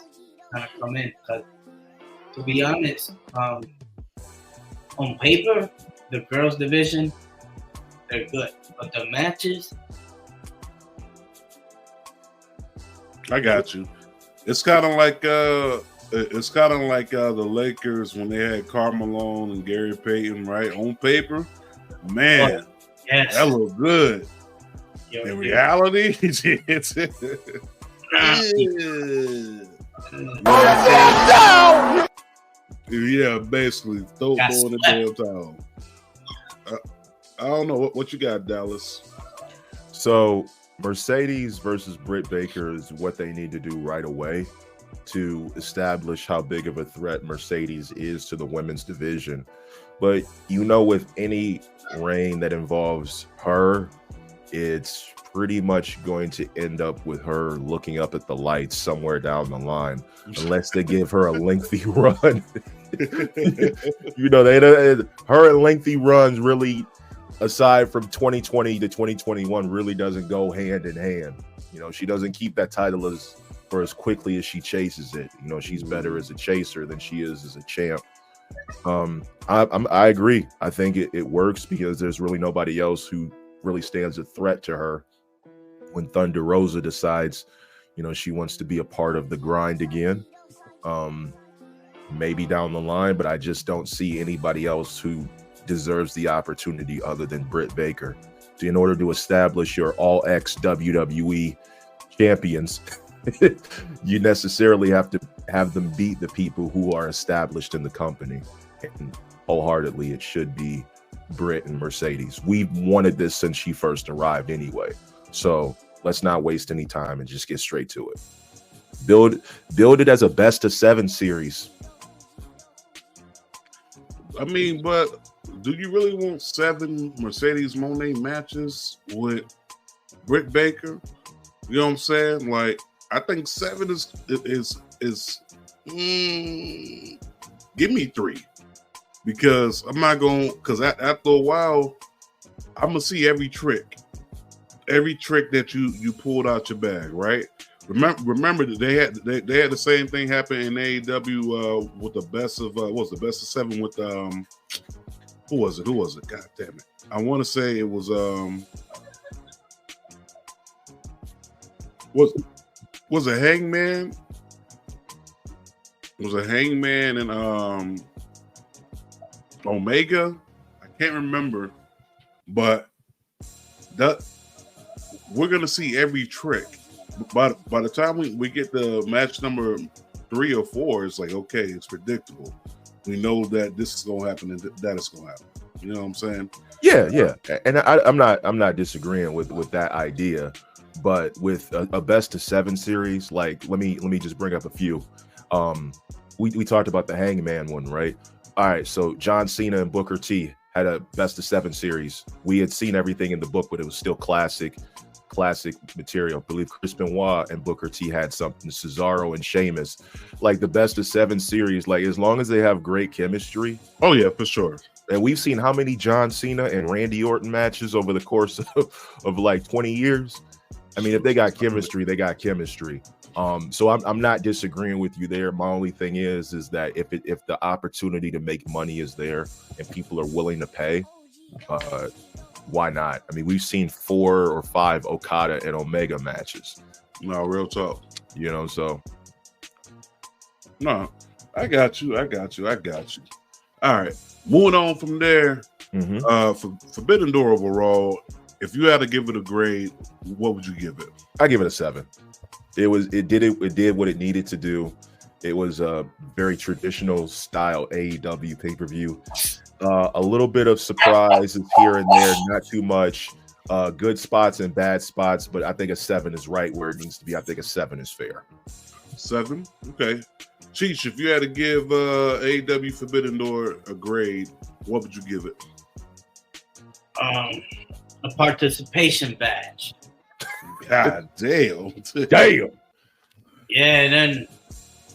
kind of come in. Because to be honest, on paper, the girls division, they're good, but the matches. I got you. It's kind of like the Lakers when they had Karl Malone and Gary Payton, right? On paper, man, yes, that looked good. In reality, it's yeah, basically throwing the damn towel. I don't know what you got, Dallas. So Mercedes versus Britt Baker is what they need to do right away to establish how big of a threat Mercedes is to the women's division. But you know, with any reign that involves her, it's pretty much going to end up with her looking up at the lights somewhere down the line, unless they give her a lengthy run. You know, her lengthy runs really, aside from 2020 to 2021, really doesn't go hand in hand. You know, she doesn't keep that title as quickly as she chases it. You know, she's better as a chaser than she is as a champ. I agree. I think it works because there's really nobody else who really stands a threat to her when Thunder Rosa decides, you know, she wants to be a part of the grind again. Maybe down the line, but I just don't see anybody else who deserves the opportunity other than Britt Baker. So in order to establish your all ex WWE champions, you necessarily have to have them beat the people who are established in the company. And wholeheartedly, it should be Britt and Mercedes. We've wanted this since she first arrived anyway. So Let's not waste any time and just get straight to it. Build it as a best of 7 series. I mean, but do you really want 7 Mercedes Moné matches with Britt Baker? You know what I'm saying? Like, I think 7 is give me 3, because I'm not going, because after a while I'm gonna see every trick that you pulled out your bag, right? Remember that they had the same thing happen in AEW with the best of what was the best of 7 with who was it? God damn it! I want to say it was was a Hangman. Was a Hangman and Omega? I can't remember, but we're gonna see every trick. But by the time we get the match number 3 or 4, it's like, okay, it's predictable. We know that this is gonna happen and that it's gonna happen. You know what I'm saying? Yeah. And I'm not disagreeing with that idea, but with a best of 7 series, like let me just bring up a few. We talked about the Hangman one, right? All right, so John Cena and Booker T had a best of 7 series. We had seen everything in the book, but it was still classic material. I believe Chris Benoit and Booker T had something. Cesaro and Sheamus, like the best of 7 series. Like as long as they have great chemistry. Oh yeah, for sure. And we've seen how many John Cena and Randy Orton matches over the course of like 20 years. I mean, if they got chemistry, they got chemistry. So I'm not disagreeing with you there. My only thing is that if the opportunity to make money is there and people are willing to pay, why not? I mean, we've seen 4 or 5 Okada and Omega matches. No, real talk. You know, so no, I got you. All right, moving on from there. For Forbidden Door overall, if you had to give it a grade, what would you give it? I give it a 7. It did what it needed to do. It was a very traditional style AEW pay-per-view. A little bit of surprises here and there, not too much. Good spots and bad spots, but I think a 7 is right where it needs to be. I think a 7 is fair. 7? Okay. Cheech, if you had to give AEW Forbidden Door a grade, what would you give it? A participation badge. God damn. Yeah, and then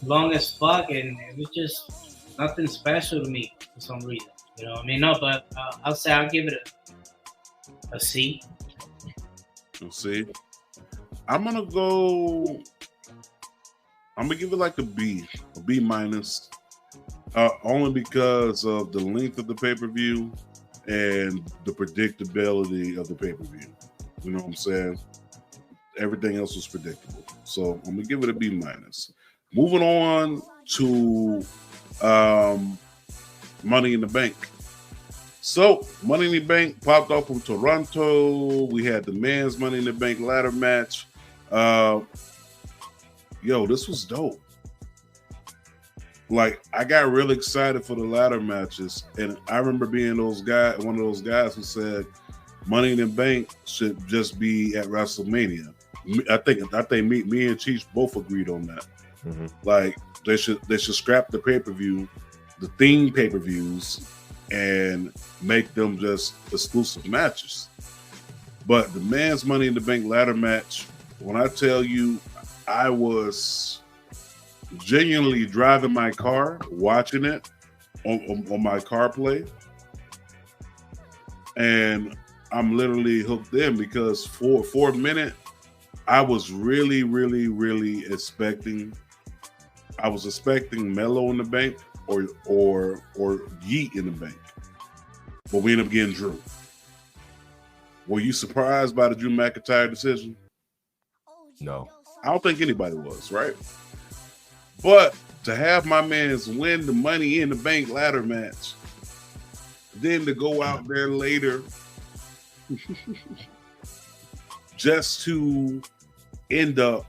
long as fuck, and it was just nothing special to me for some reason. You know what I mean? No, but I'll give it a C. A C. I'm gonna give it like a B minus, only because of the length of the pay-per-view and the predictability of the pay-per-view. You know what I'm saying? Everything else was predictable. So I'm gonna give it a B minus. Moving on to Money in the Bank. So Money in the Bank popped off from Toronto. We had the men's Money in the Bank ladder match. This was dope. Like, I got really excited for the ladder matches, and I remember being one of those guys who said Money in the Bank should just be at WrestleMania. I think me and Cheech both agreed on that. Mm-hmm. Like, they should scrap the pay-per-view, the theme pay-per-views, and make them just exclusive matches. But the men's Money in the Bank ladder match, when I tell you, I was genuinely driving my car, watching it on my CarPlay, and I'm literally hooked in because for a minute, I was really, really, really expecting Melo in the bank or Yeet in the bank, but we ended up getting Drew. Were you surprised by the Drew McIntyre decision? No. I don't think anybody was, right? But to have my mans win the Money in the Bank ladder match, then to go out there later just to end up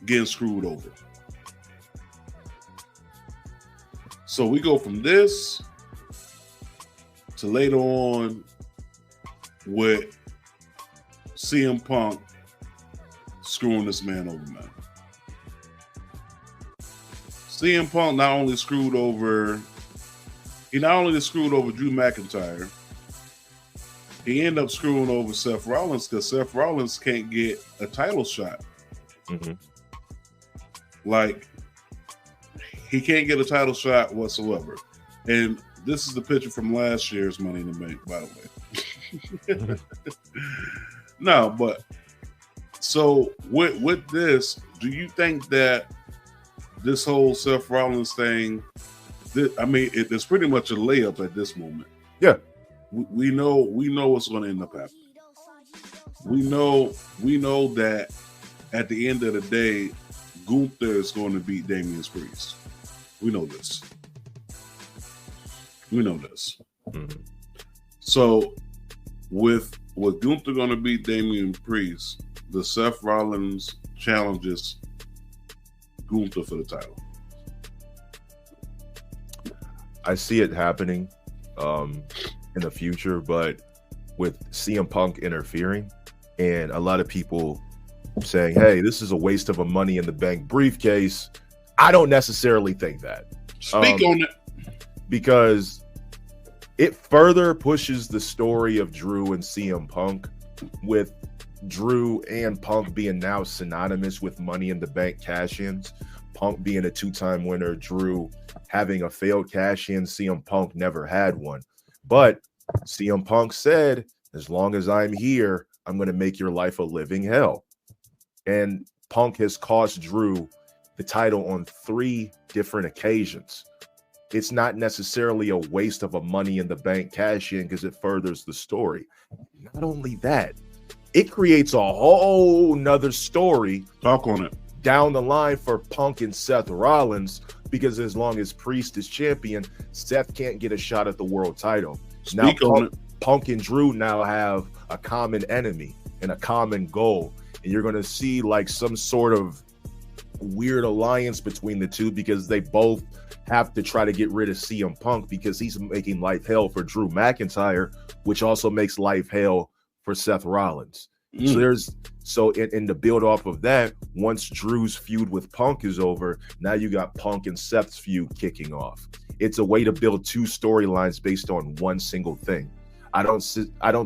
getting screwed over. So we go from this to later on with CM Punk screwing this man over, man. CM Punk not only screwed over Drew McIntyre, he ended up screwing over Seth Rollins because Seth Rollins can't get a title shot. Mm-hmm. Like, he can't get a title shot whatsoever. And this is the picture from last year's Money in the Bank, by the way. No, but so with this, do you think that this whole Seth Rollins thing, it's pretty much a layup at this moment? Yeah. We know what's going to end up happening. We know that at the end of the day, Gunther is going to beat Damian Priest. We know this. Mm-hmm. So with Gunther going to beat Damian Priest, the Seth Rollins challenges Gunther for the title. I see it happening in the future, but with CM Punk interfering and a lot of people saying, hey, this is a waste of a Money in the Bank briefcase, I don't necessarily think that. Speak on it. Because it further pushes the story of Drew and CM Punk, with Drew and Punk being now synonymous with Money in the Bank cash-ins. Punk being a two-time winner, Drew having a failed cash-in, CM Punk never had one. But CM Punk said, as long as I'm here, I'm going to make your life a living hell. And Punk has cost Drew the title on 3 different occasions. It's not necessarily a waste of a Money in the Bank cash-in because it furthers the story. Not only that, it creates a whole nother story. Talk on it. Down the line for Punk and Seth Rollins, because as long as Priest is champion, Seth can't get a shot at the world title. Speak now, on it. Punk and Drew now have a common enemy and a common goal. And you're going to see like some sort of weird alliance between the two, because they both have to try to get rid of CM Punk because he's making life hell for Drew McIntyre, which also makes life hell for Seth Rollins. So in the build off of that, once Drew's feud with Punk is over, now you got Punk and Seth's feud kicking off. It's a way to build 2 storylines based on one single thing. I don't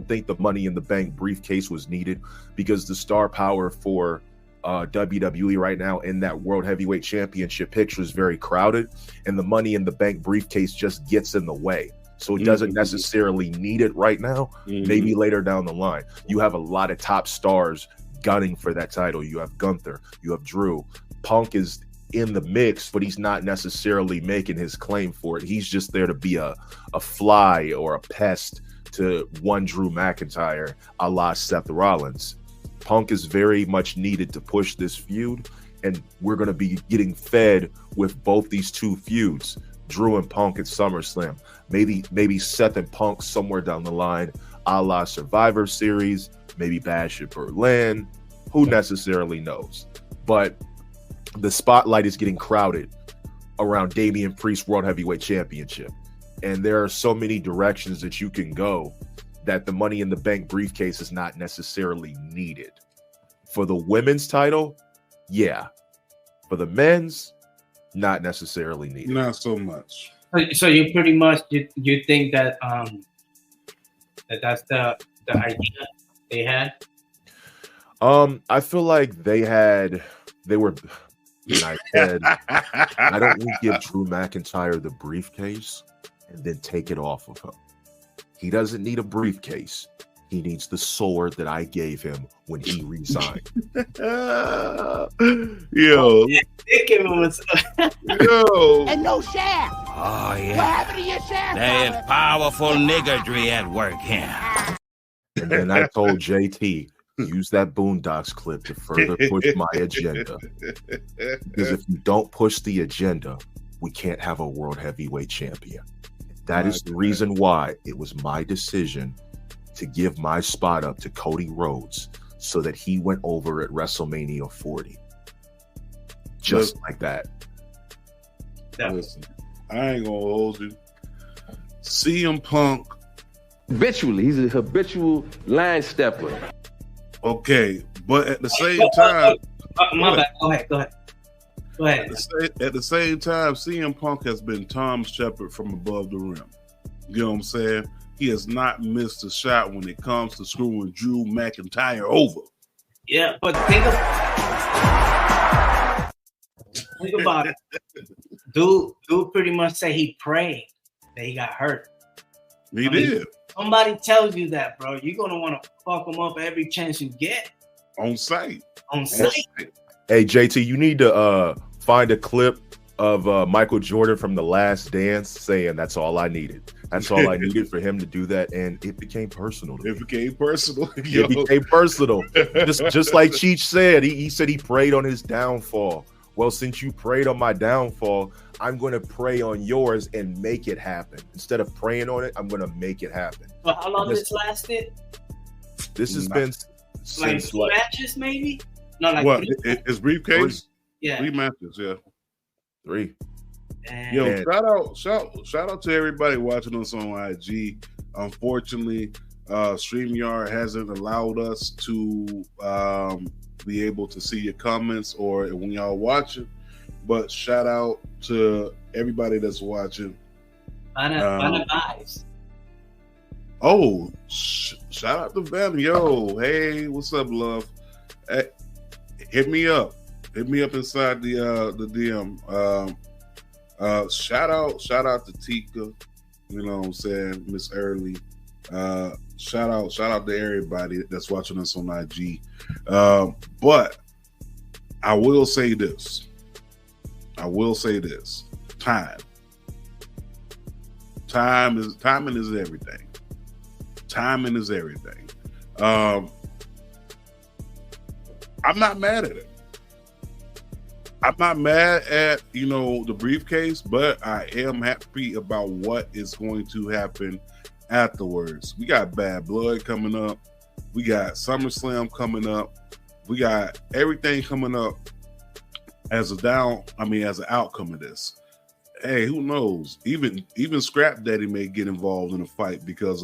think the Money in the Bank briefcase was needed, because the star power for WWE right now in that World Heavyweight Championship picture is very crowded, and the Money in the Bank briefcase just gets in the way. So it doesn't necessarily need it right now. Maybe later down the line. You have a lot of top stars gunning for that title. You have Gunther, you have Drew. Punk is in the mix, but he's not necessarily making his claim for it. He's just there to be a fly or a pest to one Drew McIntyre, a la Seth Rollins. Punk is very much needed to push this feud, and we're going to be getting fed with both these 2 feuds, Drew and Punk at SummerSlam. Maybe Seth and Punk somewhere down the line, a la Survivor Series, maybe Bash at Berlin. Who necessarily knows? But the spotlight is getting crowded around Damian Priest World Heavyweight Championship. And there are so many directions that you can go that the Money in the Bank briefcase is not necessarily needed. For the women's title, yeah. For the men's, not necessarily needed. Not so much. So you pretty much you think that that's the idea they had? I feel like they were. And I said, why don't we give Drew McIntyre the briefcase and then take it off of him? He doesn't need a briefcase. He needs the sword that I gave him when he resigned. Yo. Yo. And no shaft. Oh, yeah. What happened to your shaft? That is powerful niggardry at work here. And then I told JT, use that Boondocks clip to further push my agenda. Because if you don't push the agenda, we can't have a world heavyweight champion. That is the reason why it was my decision to give my spot up to Cody Rhodes so that he went over at WrestleMania 40. Just like that. Listen, I ain't gonna hold you. CM Punk. Habitually, he's a habitual line stepper. Okay, But at the same time, my bad. Go ahead. At the same time, CM Punk has been Tom Shepard from above the rim. You know what I'm saying? He has not missed a shot when it comes to screwing Drew McIntyre over. Yeah, but think about it. Dude pretty much said he prayed that he got hurt. He did. Somebody tells you that, bro. You're gonna want to fuck him up every chance you get. On site. Hey, JT, you need to find a clip of Michael Jordan from The Last Dance saying that's all I needed. That's all I needed for him to do that, and it became personal. It became personal. It became personal. Just like Cheech said, he said he prayed on his downfall. Well, since you prayed on my downfall, I'm going to pray on yours and make it happen. Instead of praying on it, I'm going to make it happen. But how long this lasted? This has been like 2 matches, maybe? No, like what? 3? His briefcase? 3. Yeah. 3 matches, yeah. 3. Yo, shout out to everybody watching us on IG. Unfortunately, StreamYard hasn't allowed us to be able to see your comments or when y'all watching. But shout out to everybody that's watching. Oh, shout out to Van. Yo, hey, what's up, love? Hey, hit me up inside the DM. Shout out to Tika, you know what I'm saying, Miss Early. Shout out to everybody that's watching us on IG. But I will say this. Timing is everything. Timing is everything. I'm not mad at it. I'm not mad at, the briefcase, but I am happy about what is going to happen afterwards. We got Bad Blood coming up. We got SummerSlam coming up. We got everything coming up as an outcome of this. Hey, who knows? Even Scrap Daddy may get involved in a fight because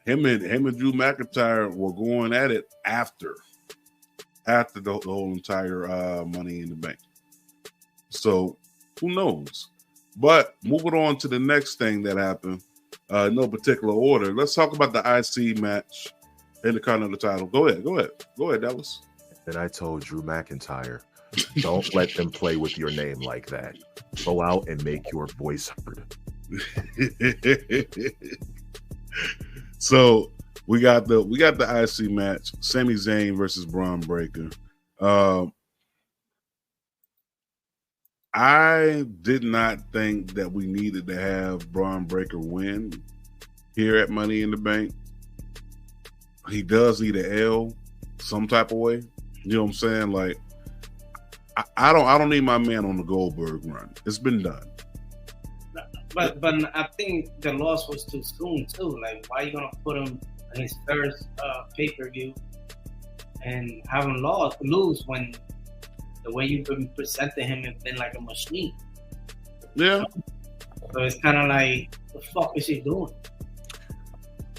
him and Drew McIntyre were going at it after the whole entire Money in the Bank. So who knows? But moving on to the next thing that happened, no particular order. Let's talk about the IC match in the Continental title. Go ahead, Dallas. And I told Drew McIntyre, don't let them play with your name like that. Go out and make your voice heard. So we got the IC match, Sami Zayn versus Braun Breaker. I did not think that we needed to have Braun Breaker win here at Money in the Bank. He does need an L some type of way. You know what I'm saying? Like, I don't need my man on the Goldberg run. It's been done. But I think the loss was too soon too. Like, why are you gonna put him in his first pay-per-view and have him lose when the way you've been presenting him has been like a machine? Yeah. So it's kind of like, the fuck is he doing?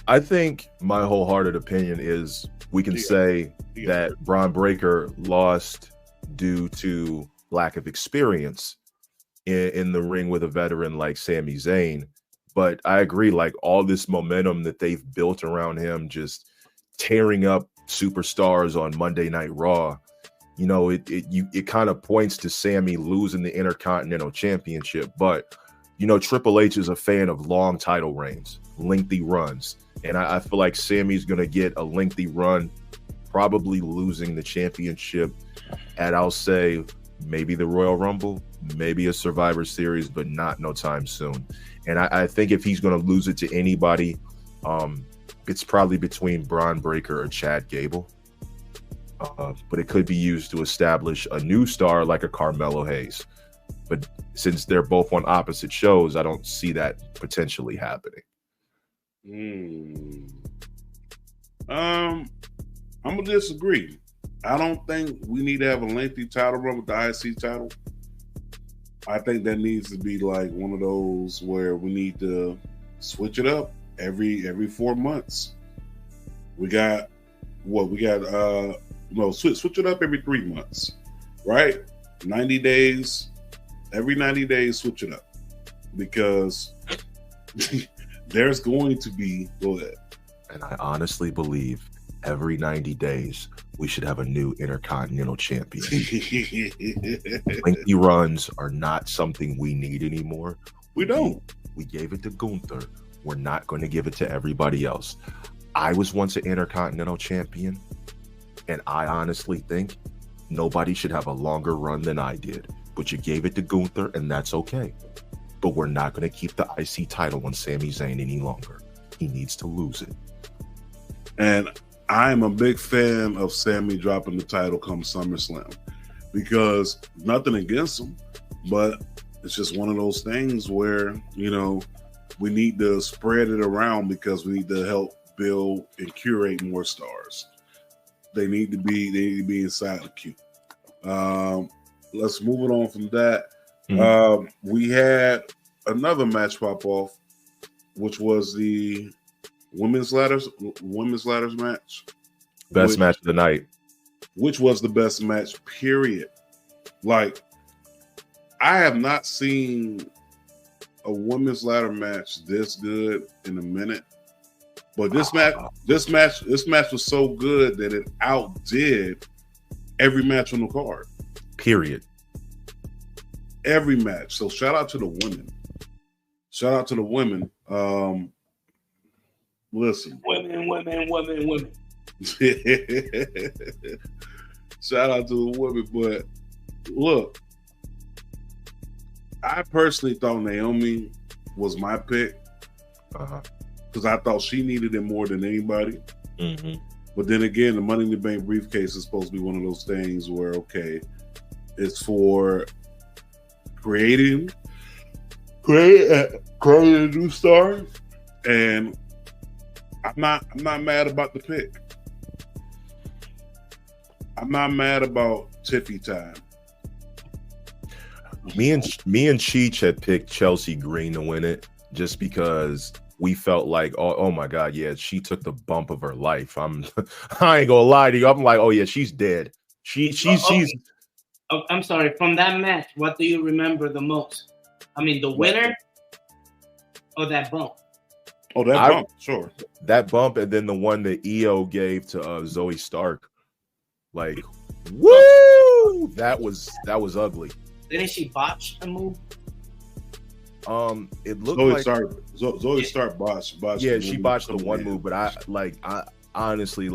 I think my wholehearted opinion is we can say that Braun Breaker lost due to lack of experience in the ring with a veteran like Sami Zayn. But I agree, like, all this momentum that they've built around him, just tearing up superstars on Monday Night Raw, it kind of points to Sami losing the Intercontinental Championship. But, Triple H is a fan of long title reigns, lengthy runs. And I feel like Sami's going to get a lengthy run, probably losing the championship at, I'll say, maybe the Royal Rumble, maybe a Survivor Series, but not no time soon. And I think if he's going to lose it to anybody, it's probably between Braun Breaker or Chad Gable. But it could be used to establish a new star like a Carmelo Hayes. But since they're both on opposite shows, I don't see that potentially happening. I'm gonna disagree. I don't think we need to have a lengthy title run with the IC title. I think that needs to be like one of those where we need to switch it up every 4 months. We got switch it up every 3 months, right? 90 days, every 90 days, switch it up because there's going to be. Go ahead. And I honestly believe every 90 days we should have a new Intercontinental Champion. Lengthy runs are not something we need anymore. We don't. We gave it to Gunther. We're not going to give it to everybody else. I was once an Intercontinental Champion, and I honestly think nobody should have a longer run than I did. But you gave it to Gunther, and that's okay. But we're not going to keep the IC title on Sami Zayn any longer. He needs to lose it. And I'm a big fan of Sami dropping the title come SummerSlam because nothing against him, but it's just one of those things where, we need to spread it around because we need to help build and curate more stars. They need to be inside the queue. Let's move it on from that. We had another match pop off, which was the women's ladders match. Best match of the night. Which was the best match, period. Like, I have not seen a women's ladder match this good in a minute. But this match was so good that it outdid every match on the card. Period. Every match. So shout out to the women. Listen. Women. Shout out to the women, but look, I personally thought Naomi was my pick because I thought she needed it more than anybody. But then again, the Money in the Bank briefcase is supposed to be one of those things where, okay, it's for creating a new star, and I'm not mad about the pick. I'm not mad about Tiffy time. Me and Cheech had picked Chelsea Green to win it just because we felt like, oh my God, yeah, she took the bump of her life. I ain't gonna lie to you. I'm like, oh yeah, she's dead. She's. Oh, I'm sorry. From that match, what do you remember the most? I mean, the winner or that bump? Oh, that bump, sure. That bump, and then the one that EO gave to Zoe Stark. Like, woo! That was ugly. Didn't she botch the move? It looked Zoe Stark botched. Yeah, she botched the one move, but I honestly,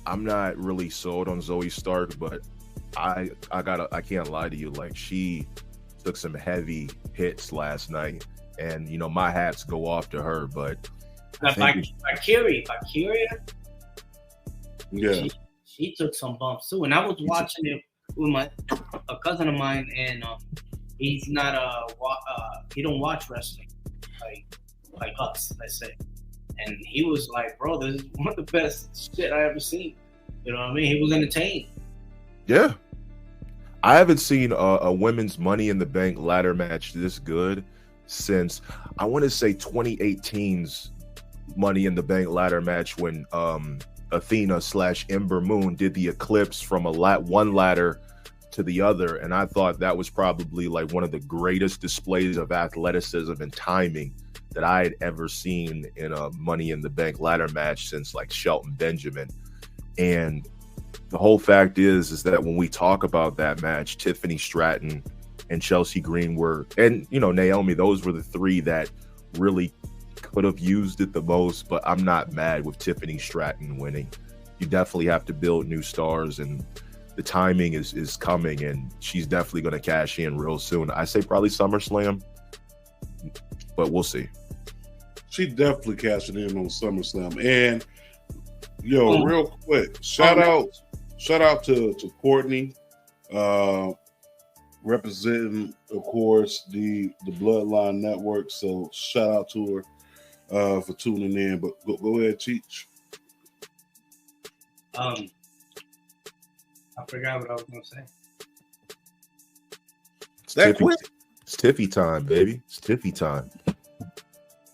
I'm not really sold on Zoe Stark, but I can't lie to you, like, she took some heavy hits last night, and my hats go off to her. But Valkyria, yeah, she took some bumps too, and I was watching it with a cousin of mine, and he's not he don't watch wrestling like us, let's say, and he was like, bro, this is one of the best shit I ever seen. You know what I mean? He was entertained. Yeah. I haven't seen a women's Money in the Bank ladder match this good since, I want to say, 2018's Money in the Bank ladder match when Athena / Ember Moon did the eclipse from one ladder to the other, and I thought that was probably like one of the greatest displays of athleticism and timing that I had ever seen in a Money in the Bank ladder match since like Shelton Benjamin. And the whole fact is that when we talk about that match, Tiffany Stratton and Chelsea Green and Naomi, those were the three that really could have used it the most. But I'm not mad with Tiffany Stratton winning. You definitely have to build new stars, and the timing is coming, and she's definitely going to cash in real soon. I say probably SummerSlam, but we'll see. She definitely cashing in on SummerSlam. And real quick, shout out to Courtney, representing, of course, the Bloodline Network. So shout out to her for tuning in. But go ahead, Cheech. I forgot what I was gonna say. It's Tiffy time, baby. It's Tiffy time.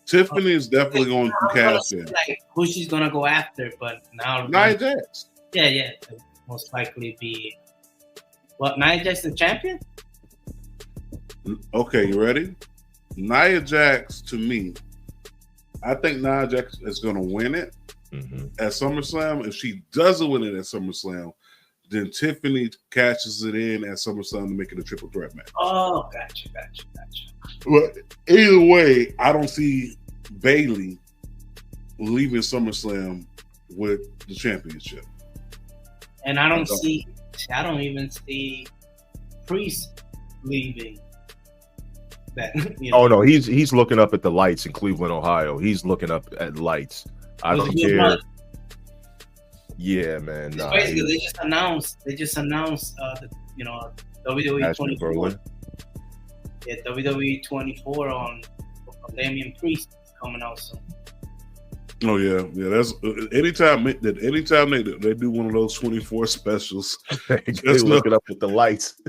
Tiffany is definitely going to cash in. Like who she's gonna go after, but now Nia Jax. Yeah. most likely be Nia Jax the champion? Okay, you ready? Nia Jax, to me, I think Nia Jax is going to win it at SummerSlam. If she doesn't win it at SummerSlam, then Tiffany catches it in at SummerSlam to make it a triple threat match. Oh, gotcha. But either way, I don't see Bayley leaving SummerSlam with the championship. And I don't even see Priest leaving that. Oh no, he's looking up at the lights in Cleveland, Ohio. He's looking up at lights. I don't care. Yeah, man. Nah, basically, they just announced WWE 24. Yeah, WWE 24 on Damian Priest coming out soon. Oh yeah. That's anytime they do one of those 24 specials, just looking up at the lights.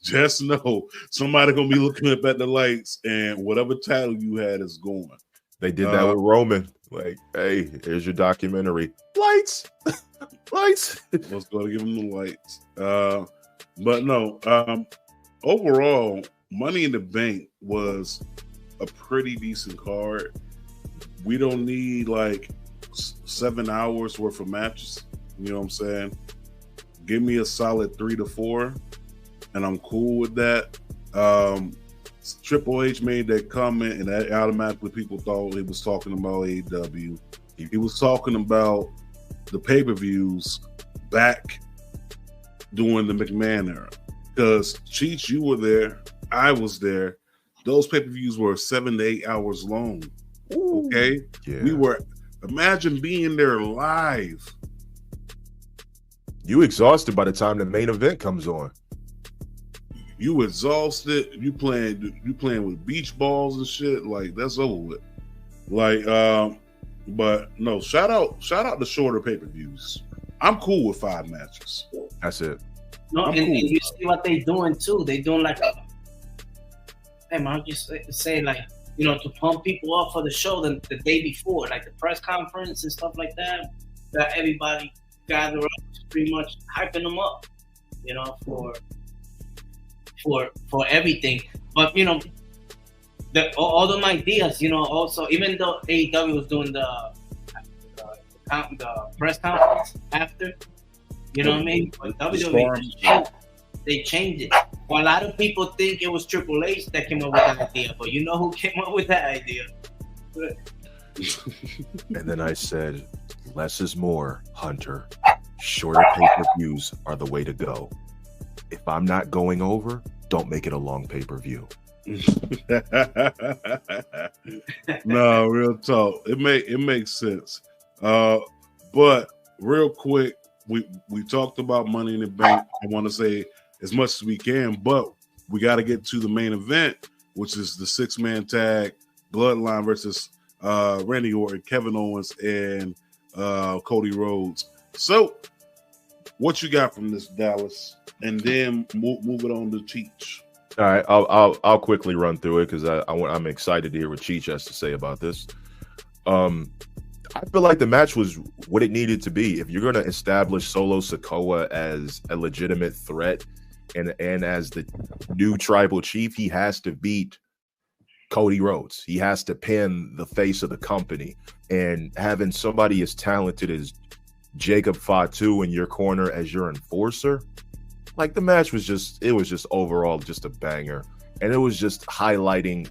Just know somebody gonna be looking up at the lights, and whatever title you had is going. They did that with Roman. Like, hey, here's your documentary. Lights. Let's go to give them the lights. But no. Overall, Money in the Bank was a pretty decent card. We don't need like 7 hours worth of matches. You know what I'm saying? Give me a solid 3 to 4, and I'm cool with that. Triple H made that comment, and that automatically people thought he was talking about AEW. He was talking about the pay-per-views back during the McMahon era. Because Cheech, you were there, I was there. Those pay-per-views were 7 to 8 hours long. Ooh, okay, yeah. Imagine being there live. You exhausted by the time the main event comes on. You exhausted. You playing with beach balls and shit. Like, that's over with. Like, but no. Shout out the shorter pay-per-views. I'm cool with 5 matches. That's it. No, and you see what they doing too. They doing like I'll just say like, to pump people up for the show the day before, like the press conference and stuff like that. That everybody gather up, pretty much hyping them up, for everything. But all them ideas, also even though AEW was doing the press conference after, you know what I mean? But WWE they changed it. Well, a lot of people think it was Triple H that came up with that idea, but you know who came up with that idea? And then I said, less is more, Hunter. Shorter pay-per-views are the way to go. If I'm not going over, don't make it a long pay-per-view. No, real talk. It makes sense. But real quick, we talked about Money in the Bank. I want to say as much as we can, but we got to get to the main event, which is the 6-man tag Bloodline versus Randy Orton, Kevin Owens, and Cody Rhodes. So, what you got from this, Dallas? And then move it on to Cheech. All right, I'll quickly run through it because I'm excited to hear what Cheech has to say about this. I feel like the match was what it needed to be. If you're going to establish Solo Sikoa as a legitimate threat and as the new tribal chief, he has to beat Cody Rhodes. He has to pin the face of the company. And having somebody as talented as Jacob Fatu in your corner as your enforcer, like the match was just overall just a banger. And it was just highlighting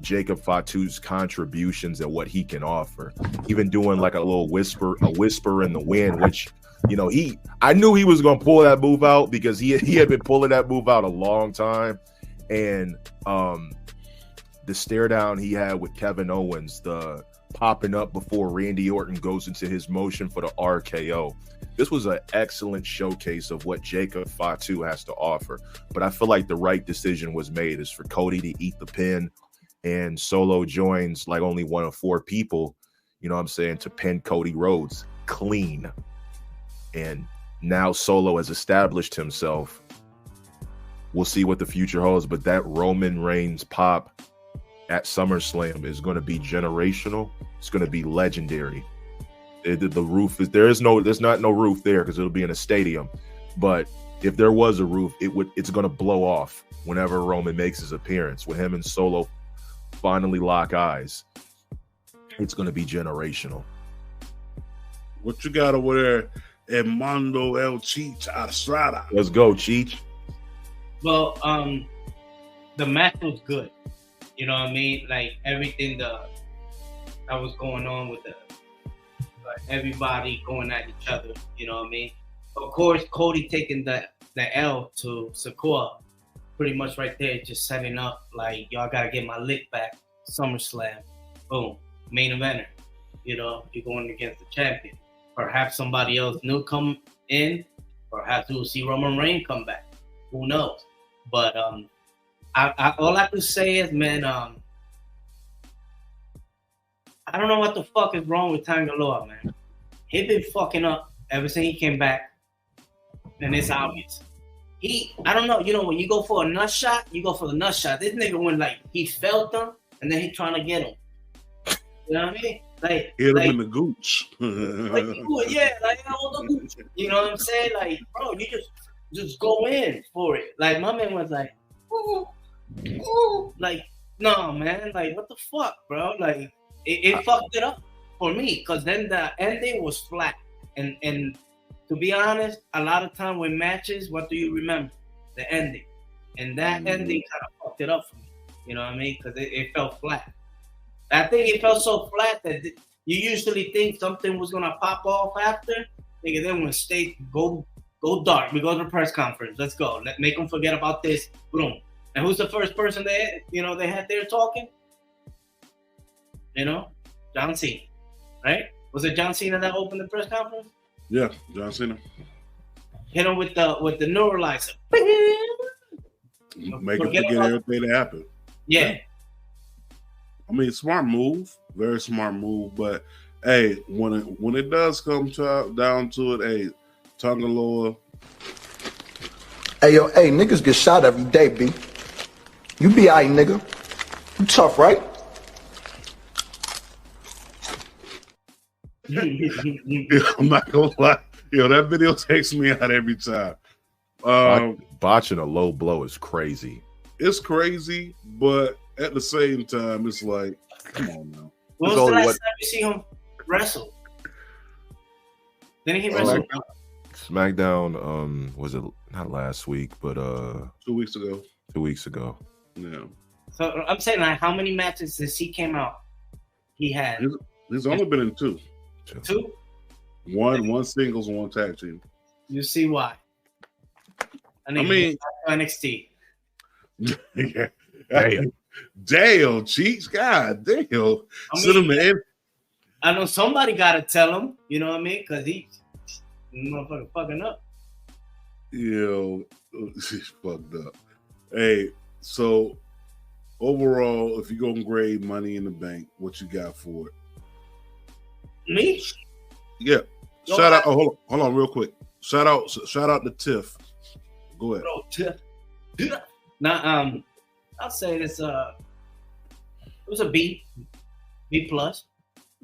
Jacob Fatu's contributions and what he can offer. Even doing like a whisper in the wind, which, I knew he was going to pull that move out because he had been pulling that move out a long time. And the stare down he had with Kevin Owens, the popping up before Randy Orton goes into his motion for the RKO. This was an excellent showcase of what Jacob Fatu has to offer. But I feel like the right decision was made is for Cody to eat the pin, and Solo joins like only one of 4 people, to pin Cody Rhodes clean. And now Solo has established himself. We'll see what the future holds, but that Roman Reigns pop at SummerSlam is going to be generational. It's going to be legendary. The roof is there's not no roof there because it'll be in a stadium. But if there was a roof, it's gonna blow off whenever Roman makes his appearance. When him and Solo finally lock eyes, it's gonna be generational. What you got over there, Edmundo El Cheech Estrada? Let's go, Cheech. Well, the match was good. You know what I mean? Like everything that was going on with everybody going at each other. You know what I mean? Of course, Cody taking the L to Sikoa, pretty much right there, just setting up like y'all gotta get my lick back. SummerSlam, boom, main eventer. You know, you're going against the champion. Perhaps somebody else new come in. Perhaps we'll see Roman Reigns come back. Who knows? But I all I can say is, man, I don't know what the fuck is wrong with Tangaloa, man. He been fucking up ever since he came back, and it's obvious. I don't know, you know, when you go for a nut shot, you go for the nut shot. This nigga went like he felt them, and then he trying to get him. You know what I mean? Like hit him in the gooch. Like, yeah, like the gooch. You know what I'm saying? Like, bro, you just go in for it. Like my man was like, ooh, like, no, man, like what the fuck, bro? Like it fucked it up for me because then the ending was flat. And to be honest, a lot of time with matches, what do you remember? The ending. And that ending kind of fucked it up for me. You know what I mean? Because it felt flat. I think it felt so flat that you usually think something was gonna pop off after. Nigga, then when state go dark, we go to the press conference. Let's go. Make them forget about this. Boom. And who's the first person they had there talking? You know, John Cena, right? Was it John Cena that opened the press conference? Yeah, John Cena. Hit him with the neuralizer. Make him forget everything that happened. Yeah. I mean, smart move, very smart move. But hey, when it does come down to it, hey, Tangaloa. Hey, yo, hey, niggas get shot every day, B. You be alright, nigga. You tough, right? I'm not gonna lie. Yo, that video takes me out every time. Botching a low blow is crazy. It's crazy, but at the same time, it's like, come on now. When was the last time you see him wrestle? Didn't he wrestle? SmackDown, was it not last week, but 2 weeks ago. 2 weeks ago. Yeah. So I'm saying, like, how many matches since he came out he had? He's only been in two. Two? One singles, one tag team. You see why? I mean, NXT. Yeah. Damn, Cheeks. God damn. I know somebody got to tell him, you know what I mean? Because he's motherfucking fucking up. Yo, she's fucked up. Hey, so overall, if you're going to grade Money in the Bank, what you got for it? Me? Yeah. Shout out. Oh, hold on, real quick. Shout out to Tiff. Go ahead. Bro, Tiff. Now, I'll say this. It was a B plus.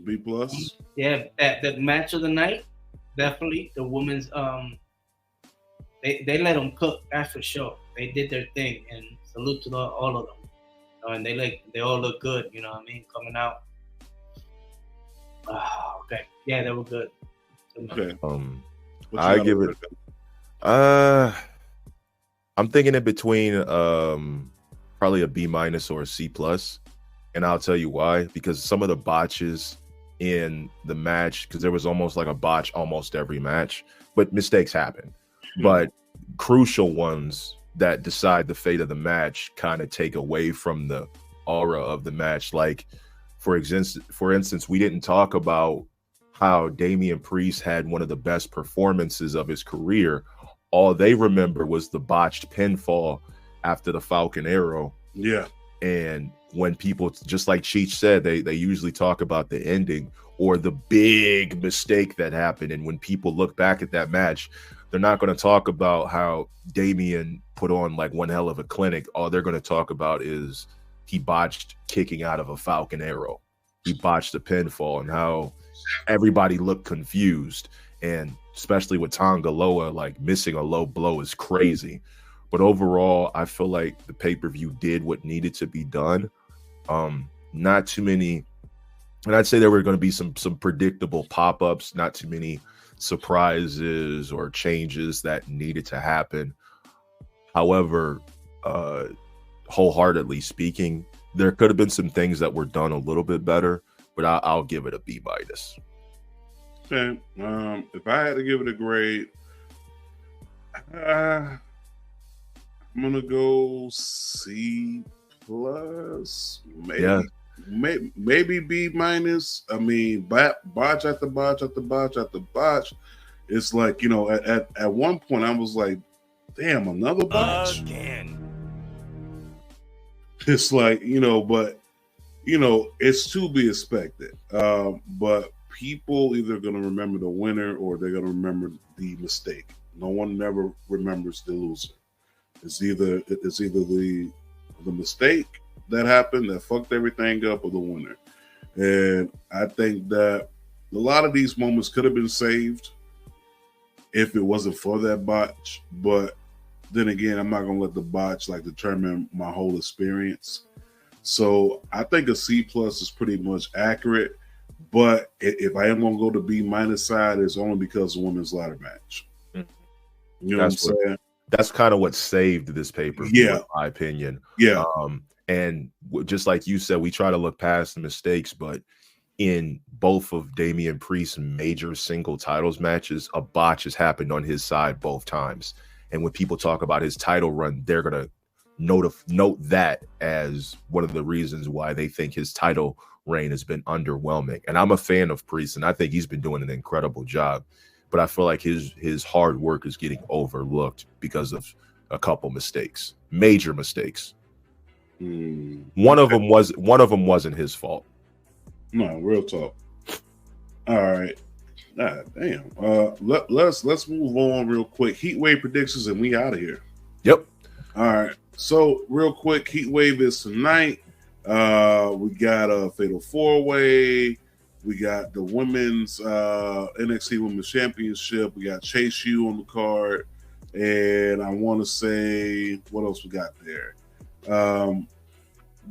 B plus. Yeah, the match of the night, definitely. The women's they let them cook. That's for sure. They did their thing, and salute to all of them. And they all look good. You know what I mean? Coming out. Okay. Yeah, they were good. Okay. I give it. I'm thinking in between probably a B minus or a C plus, and I'll tell you why. Because some of the botches in the match, because there was almost like a botch almost every match, but mistakes happen. Mm-hmm. But crucial ones that decide the fate of the match kind of take away from the aura of the match. Like, for instance, we didn't talk about how Damian Priest had one of the best performances of his career. All they remember was the botched pinfall after the Falcon Arrow. Yeah. And when people, just like Cheech said, they usually talk about the ending or the big mistake that happened. And when people look back at that match, they're not going to talk about how Damian put on like one hell of a clinic. All they're going to talk about is he botched kicking out of a Falcon Arrow. he botched the pinfall and how everybody looked confused. And especially with Tongaloa, like missing a low blow is crazy. But overall, I feel like the pay-per-view did what needed to be done. Not too many, and I'd say there were going to be some predictable pop-ups, not too many surprises or changes that needed to happen. However, wholeheartedly speaking, there could have been some things that were done a little bit better, but I'll give it a B-. Okay. If I had to give it a grade, I'm gonna go C plus, maybe B minus. I mean, botch after botch after botch after botch. It's like, you know, at one point I was like, damn, another botch. Again. It's like, you know, but you know, it's to be expected. But people either going to remember the winner or they're going to remember the mistake. No one never remembers the loser. It's either the mistake that happened that fucked everything up, or the winner. And I think that a lot of these moments could have been saved if it wasn't for that botch. But then again, I'm not going to let the botch like determine my whole experience. So I think a C plus is pretty much accurate. But if I am going to go to B minus side, it's only because of the women's ladder match. You know what I'm saying? That's kind of what saved this paper, in my opinion. Yeah. And just like you said, we try to look past the mistakes, but in both of Damian Priest's major single titles matches, a botch has happened on his side both times. And when people talk about his title run, they're going to note that as one of the reasons why they think his title reign has been underwhelming. And I'm a fan of Priest, and I think he's been doing an incredible job. But I feel like his hard work is getting overlooked because of a couple mistakes, major mistakes. One of them wasn't his fault. No, real talk. All right. God damn. Let's move on real quick. Heatwave predictions, and we out of here. Yep. All right. So real quick, Heatwave is tonight. We got a Fatal 4-Way. We got the women's NXT Women's Championship. We got Chase U on the card. And I want to say, what else we got there?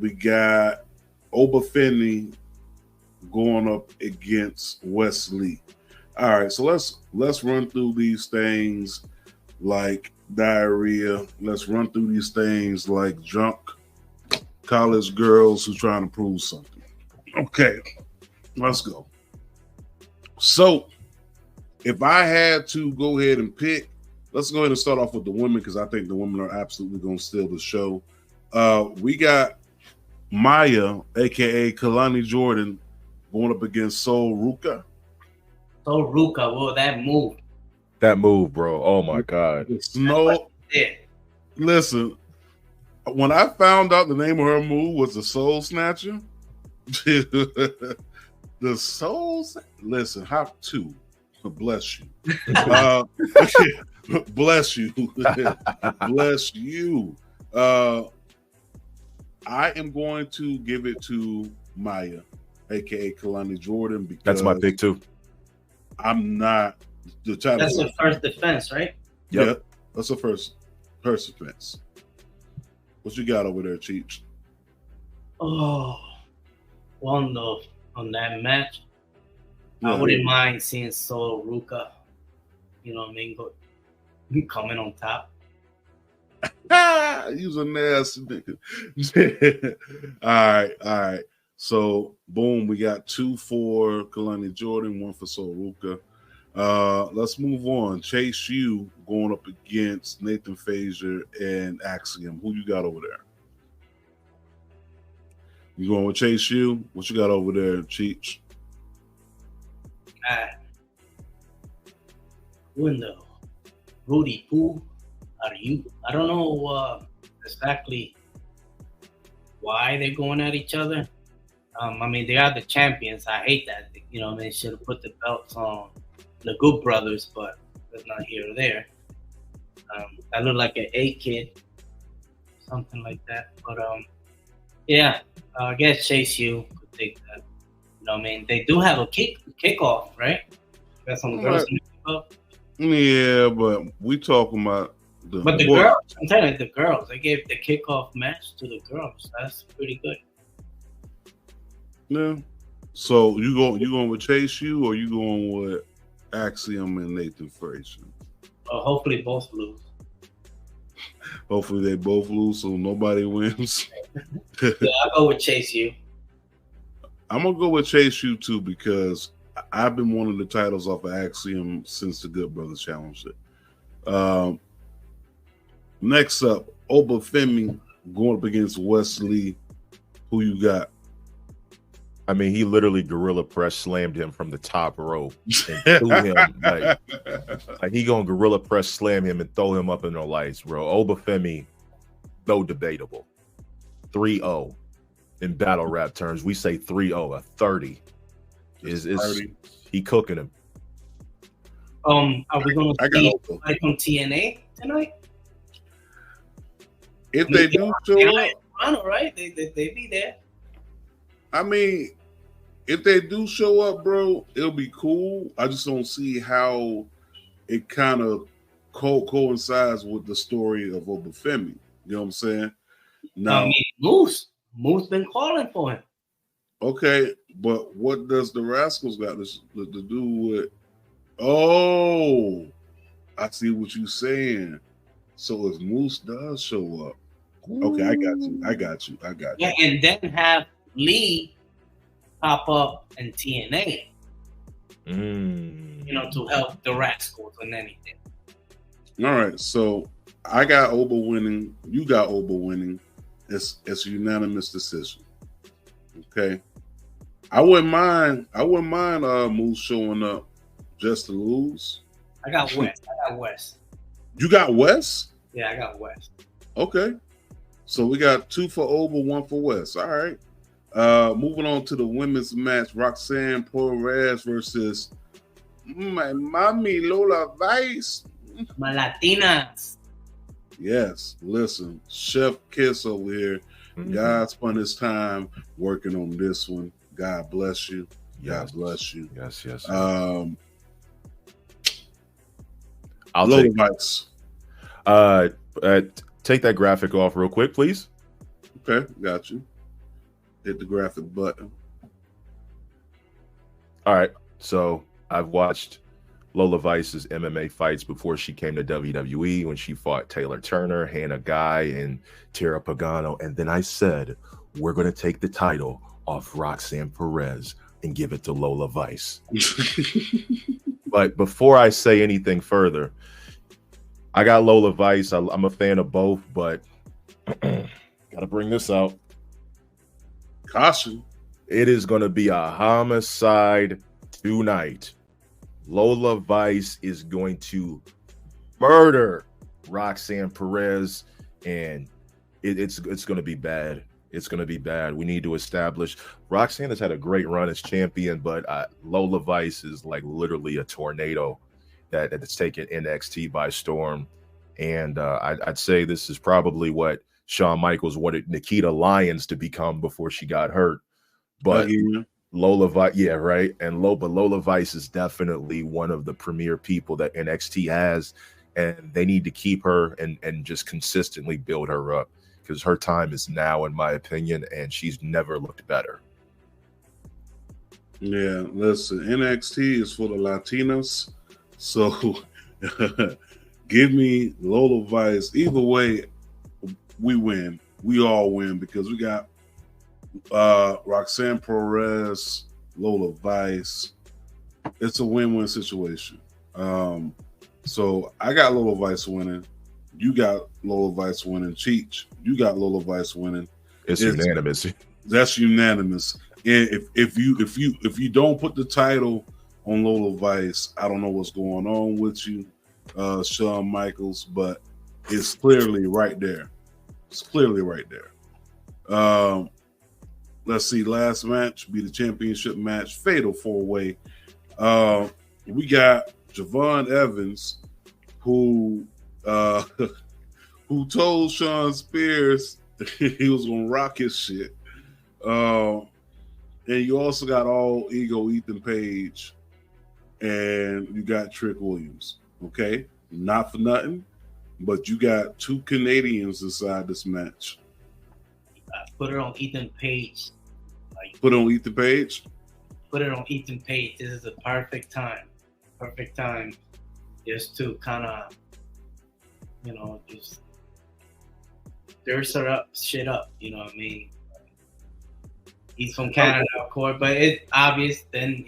We got Oba Femi going up against Wesley. All right, so let's run through these things like diarrhea. Let's run through these things like drunk college girls who trying to prove something. Okay, let's go. So if I had to go ahead and pick, let's go ahead and start off with the women, because I think the women are absolutely going to steal the show. We got Maya, aka Kalani Jordan, going up against Sol Ruka. Sol Ruka, well, that move. That move, bro. Oh my God. No, listen. When I found out the name of her move was the Soul Snatcher, the Soul. Listen, how to bless you, bless you, bless you. I am going to give it to Maya, aka Kalani Jordan, because that's my pick too. I'm not the title. That's the first defense, right? Yep. Yeah, that's the first defense. What you got over there, Cheech? Oh, on that match, I wouldn't mind seeing Sol Ruka. You know what I mean? Coming on top. You's a nasty nigga. All right. So, boom, we got 2 for Kalani Jordan, 1 for Sol Ruka. Let's move on. Chase U going up against Nathan Frazier and Axiom. Who you got over there? You going with Chase U? What you got over there, Cheech? Window. Rudy, who are you? I don't know exactly why they're going at each other. I mean, they are the champions. I hate that. You know, they should have put the belts on the Good Brothers, but that's not here or there. That looked like an A kid, something like that. But yeah, I guess Chase U could take that. know what I mean? They do have a kickoff, right? Got some girls in the kickoff. Yeah, but we talking about the But the boys. girls, I'm telling you, the girls, they gave the kickoff match to the girls. That's pretty good. Yeah. So you going with Chase U or you going with Axiom and Nathan Frazier? Hopefully both lose. Hopefully they both lose, so nobody wins. Yeah, I'll go with Chase U. I'm gonna go with Chase U too because I've been wanting the titles off of Axiom since the Good Brothers challenged it. Next up, Obafemi going up against Wesley. Who you got? I mean, he literally gorilla press slammed him from the top rope and threw him like he gonna gorilla press slam him and throw him up in the lights, bro. Obafemi, no debatable. 3-0 in battle rap terms. We say 3-0, a 30. Is 30. He cooking him? Are we gonna see like on TNA tonight? If they do show up, I know, right? They be there. I mean, if they do show up, bro, it'll be cool. I just don't see how it kind of coincides with the story of Obafemi. You know what I'm saying? Now, I mean, Moose been calling for him. Okay, but what does the Rascals got to do with? Oh, I see what you're saying. So if Moose does show up, okay, I got you. Yeah, and then have Lee pop up in TNA. You know, to help the Rascals and anything. All right, so I got Oba winning. You got Oba winning. It's a unanimous decision. Okay, I wouldn't mind Moose showing up just to lose. I got West. You got Wes? Yeah, I got West. Okay, so we got 2 for Oba, 1 for West. All right. Moving on to the women's match, Roxanne Perez versus my mommy Lola Vice. My Latinas. Yes, listen, Chef Kiss over here. God spent his time working on this one. God bless you. God bless you. Yes. I'll take Vice. Take that graphic off real quick, please. Okay, got you. Hit the graphic button. All right. So I've watched Lola Vice's MMA fights before she came to WWE when she fought Taylor Turner, Hannah Guy, and Tara Pagano. And then I said, we're going to take the title off Roxanne Perez and give it to Lola Vice. But before I say anything further, I got Lola Vice. I'm a fan of both, but got to bring this out. Caution. It is going to be a homicide tonight. Lola Vice is going to murder Roxanne Perez, and it's going to be bad. It's going to be bad. We need to establish Roxanne has had a great run as champion, but Lola Vice is like literally a tornado that's taken NXT by storm. And I'd say this is probably what Shawn Michaels wanted Nikita Lyons to become before she got hurt. But Lola Vice, yeah, right. And Lola Vice is definitely one of the premier people that NXT has, and they need to keep her and just consistently build her up because her time is now, in my opinion, and she's never looked better. Yeah, listen, NXT is for the Latinas, so give me Lola Vice. Either way, we win. We all win because we got Roxanne Perez, Lola Vice. It's a win-win situation. So I got Lola Vice winning. You got Lola Vice winning. Cheech, you got Lola Vice winning. It's unanimous. That's unanimous. And if you don't put the title on Lola Vice, I don't know what's going on with you, Shawn Michaels, but it's clearly right there. It's clearly right there. Let's see. Last match be the championship match, fatal 4-way. We got Javon Evans, who told Sean Spears he was gonna rock his shit. And you also got all ego Ethan Page, and you got Trick Williams. Okay, not for nothing, but you got two Canadians inside this match. Put it on Ethan Page. Put it on Ethan Page. Put it on Ethan Page. This is the perfect time. Perfect time just to kind of, just stir shit up. You know what I mean? He's from Canada, of course, but it's obvious. Then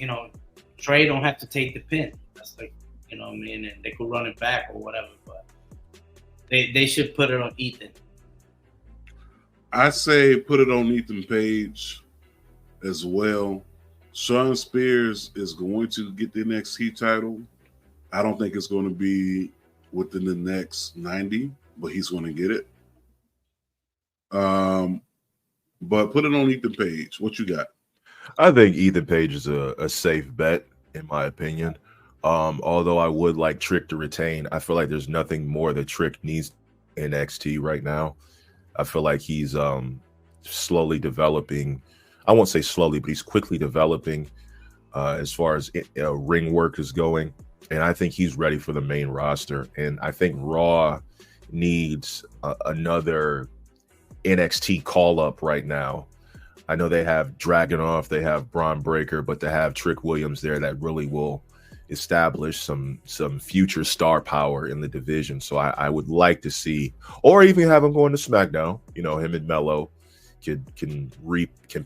Trey don't have to take the pin. That's like, what I mean, and they could run it back or whatever. But they should put it on Ethan. I say put it on Ethan Page as well. Sean Spears is going to get the NXT title. I don't think it's going to be within the next 90, but he's going to get it. But put it on Ethan Page. What you got? I think Ethan Page is a safe bet, in my opinion. Although I would like Trick to retain. I feel like there's nothing more that Trick needs in NXT right now. I feel like he's slowly developing. I won't say slowly, but he's quickly developing as far as ring work is going. And I think he's ready for the main roster. And I think Raw needs another NXT call-up right now. I know they have Dragunov, they have Braun Breaker, but to have Trick Williams there, that really will establish some future star power in the division. So I would like to see, or even have him going to SmackDown. Him and Mello can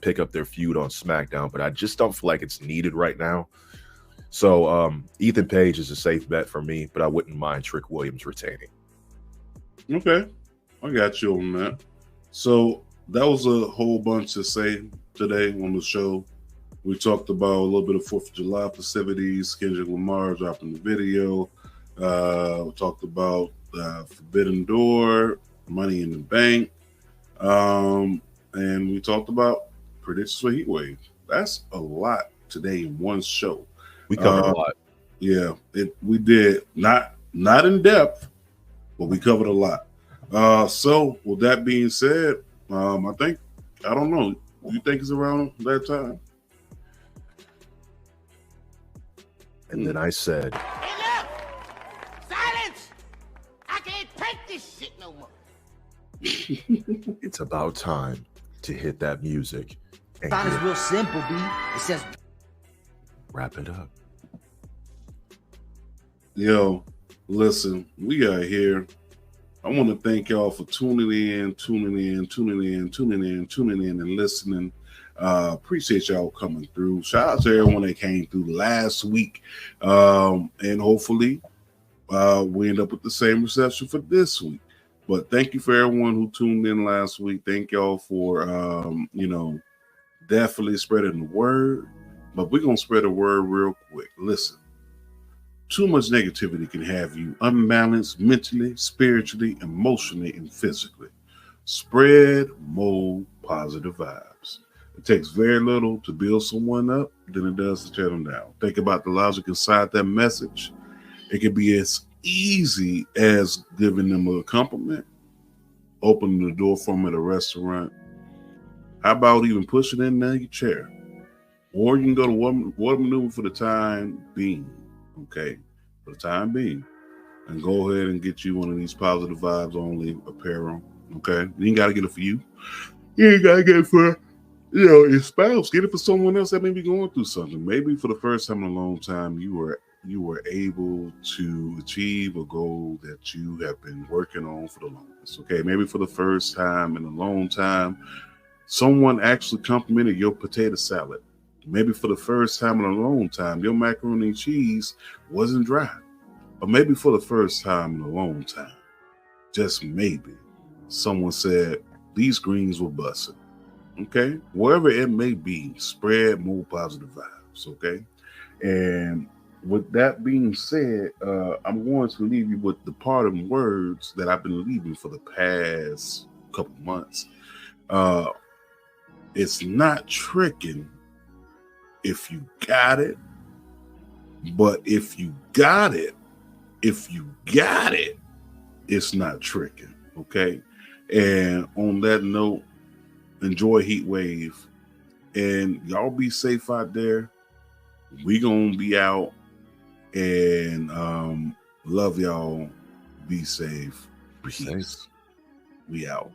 pick up their feud on SmackDown, but I just don't feel like it's needed right now. So Ethan Page is a safe bet for me, but I wouldn't mind Trick Williams retaining. Okay, I got you on that. So that was a whole bunch to say today on the show. We talked about a little bit of 4th of July festivities, Kendrick Lamar dropping the video. We talked about Forrbidden Door, Money in the Bank. And we talked about predictions for Heatwave. That's a lot today in one show. We covered a lot. Yeah, we did. Not in depth, but we covered a lot. So with that being said, I don't know. You think it's around that time? And then I said, Enough! Silence! I can't take this shit no more. it's about time to hit that music. And It's real simple, B. It says wrap it up. Yo, listen, we got here. I want to thank y'all for tuning in, and listening. Appreciate y'all coming through. Shout out to everyone that came through last week. And hopefully we end up with the same reception for this week. But thank you for everyone who tuned in last week. Thank y'all for, definitely spreading the word. But we're going to spread the word real quick. Listen, too much negativity can have you unbalanced mentally, spiritually, emotionally, and physically. Spread more positive vibes. It takes very little to build someone up than it does to tear them down. Think about the logic inside that message. It can be as easy as giving them a compliment, opening the door for them at a restaurant. How about even pushing in your chair? Or you can go to Water Maneuver for the time being, okay? For the time being. And go ahead and get you one of these positive vibes only apparel, okay? You ain't got to get it for you. You ain't got to get it for your spouse. Get it for someone else that may be going through something. Maybe for the first time in a long time, you were able to achieve a goal that you have been working on for the longest. Okay, maybe for the first time in a long time, someone actually complimented your potato salad. Maybe for the first time in a long time, your macaroni and cheese wasn't dry. Or maybe for the first time in a long time, just maybe, someone said, these greens were busted. Okay? Wherever it may be, spread more positive vibes. Okay? And with that being said, I'm going to leave you with the parting words that I've been leaving for the past couple months. It's not tricking if you got it, but if you got it, it's not tricking. Okay? And on that note, enjoy Heatwave And y'all be safe out there. We gonna be out. And love y'all. Be safe. Be safe. We out.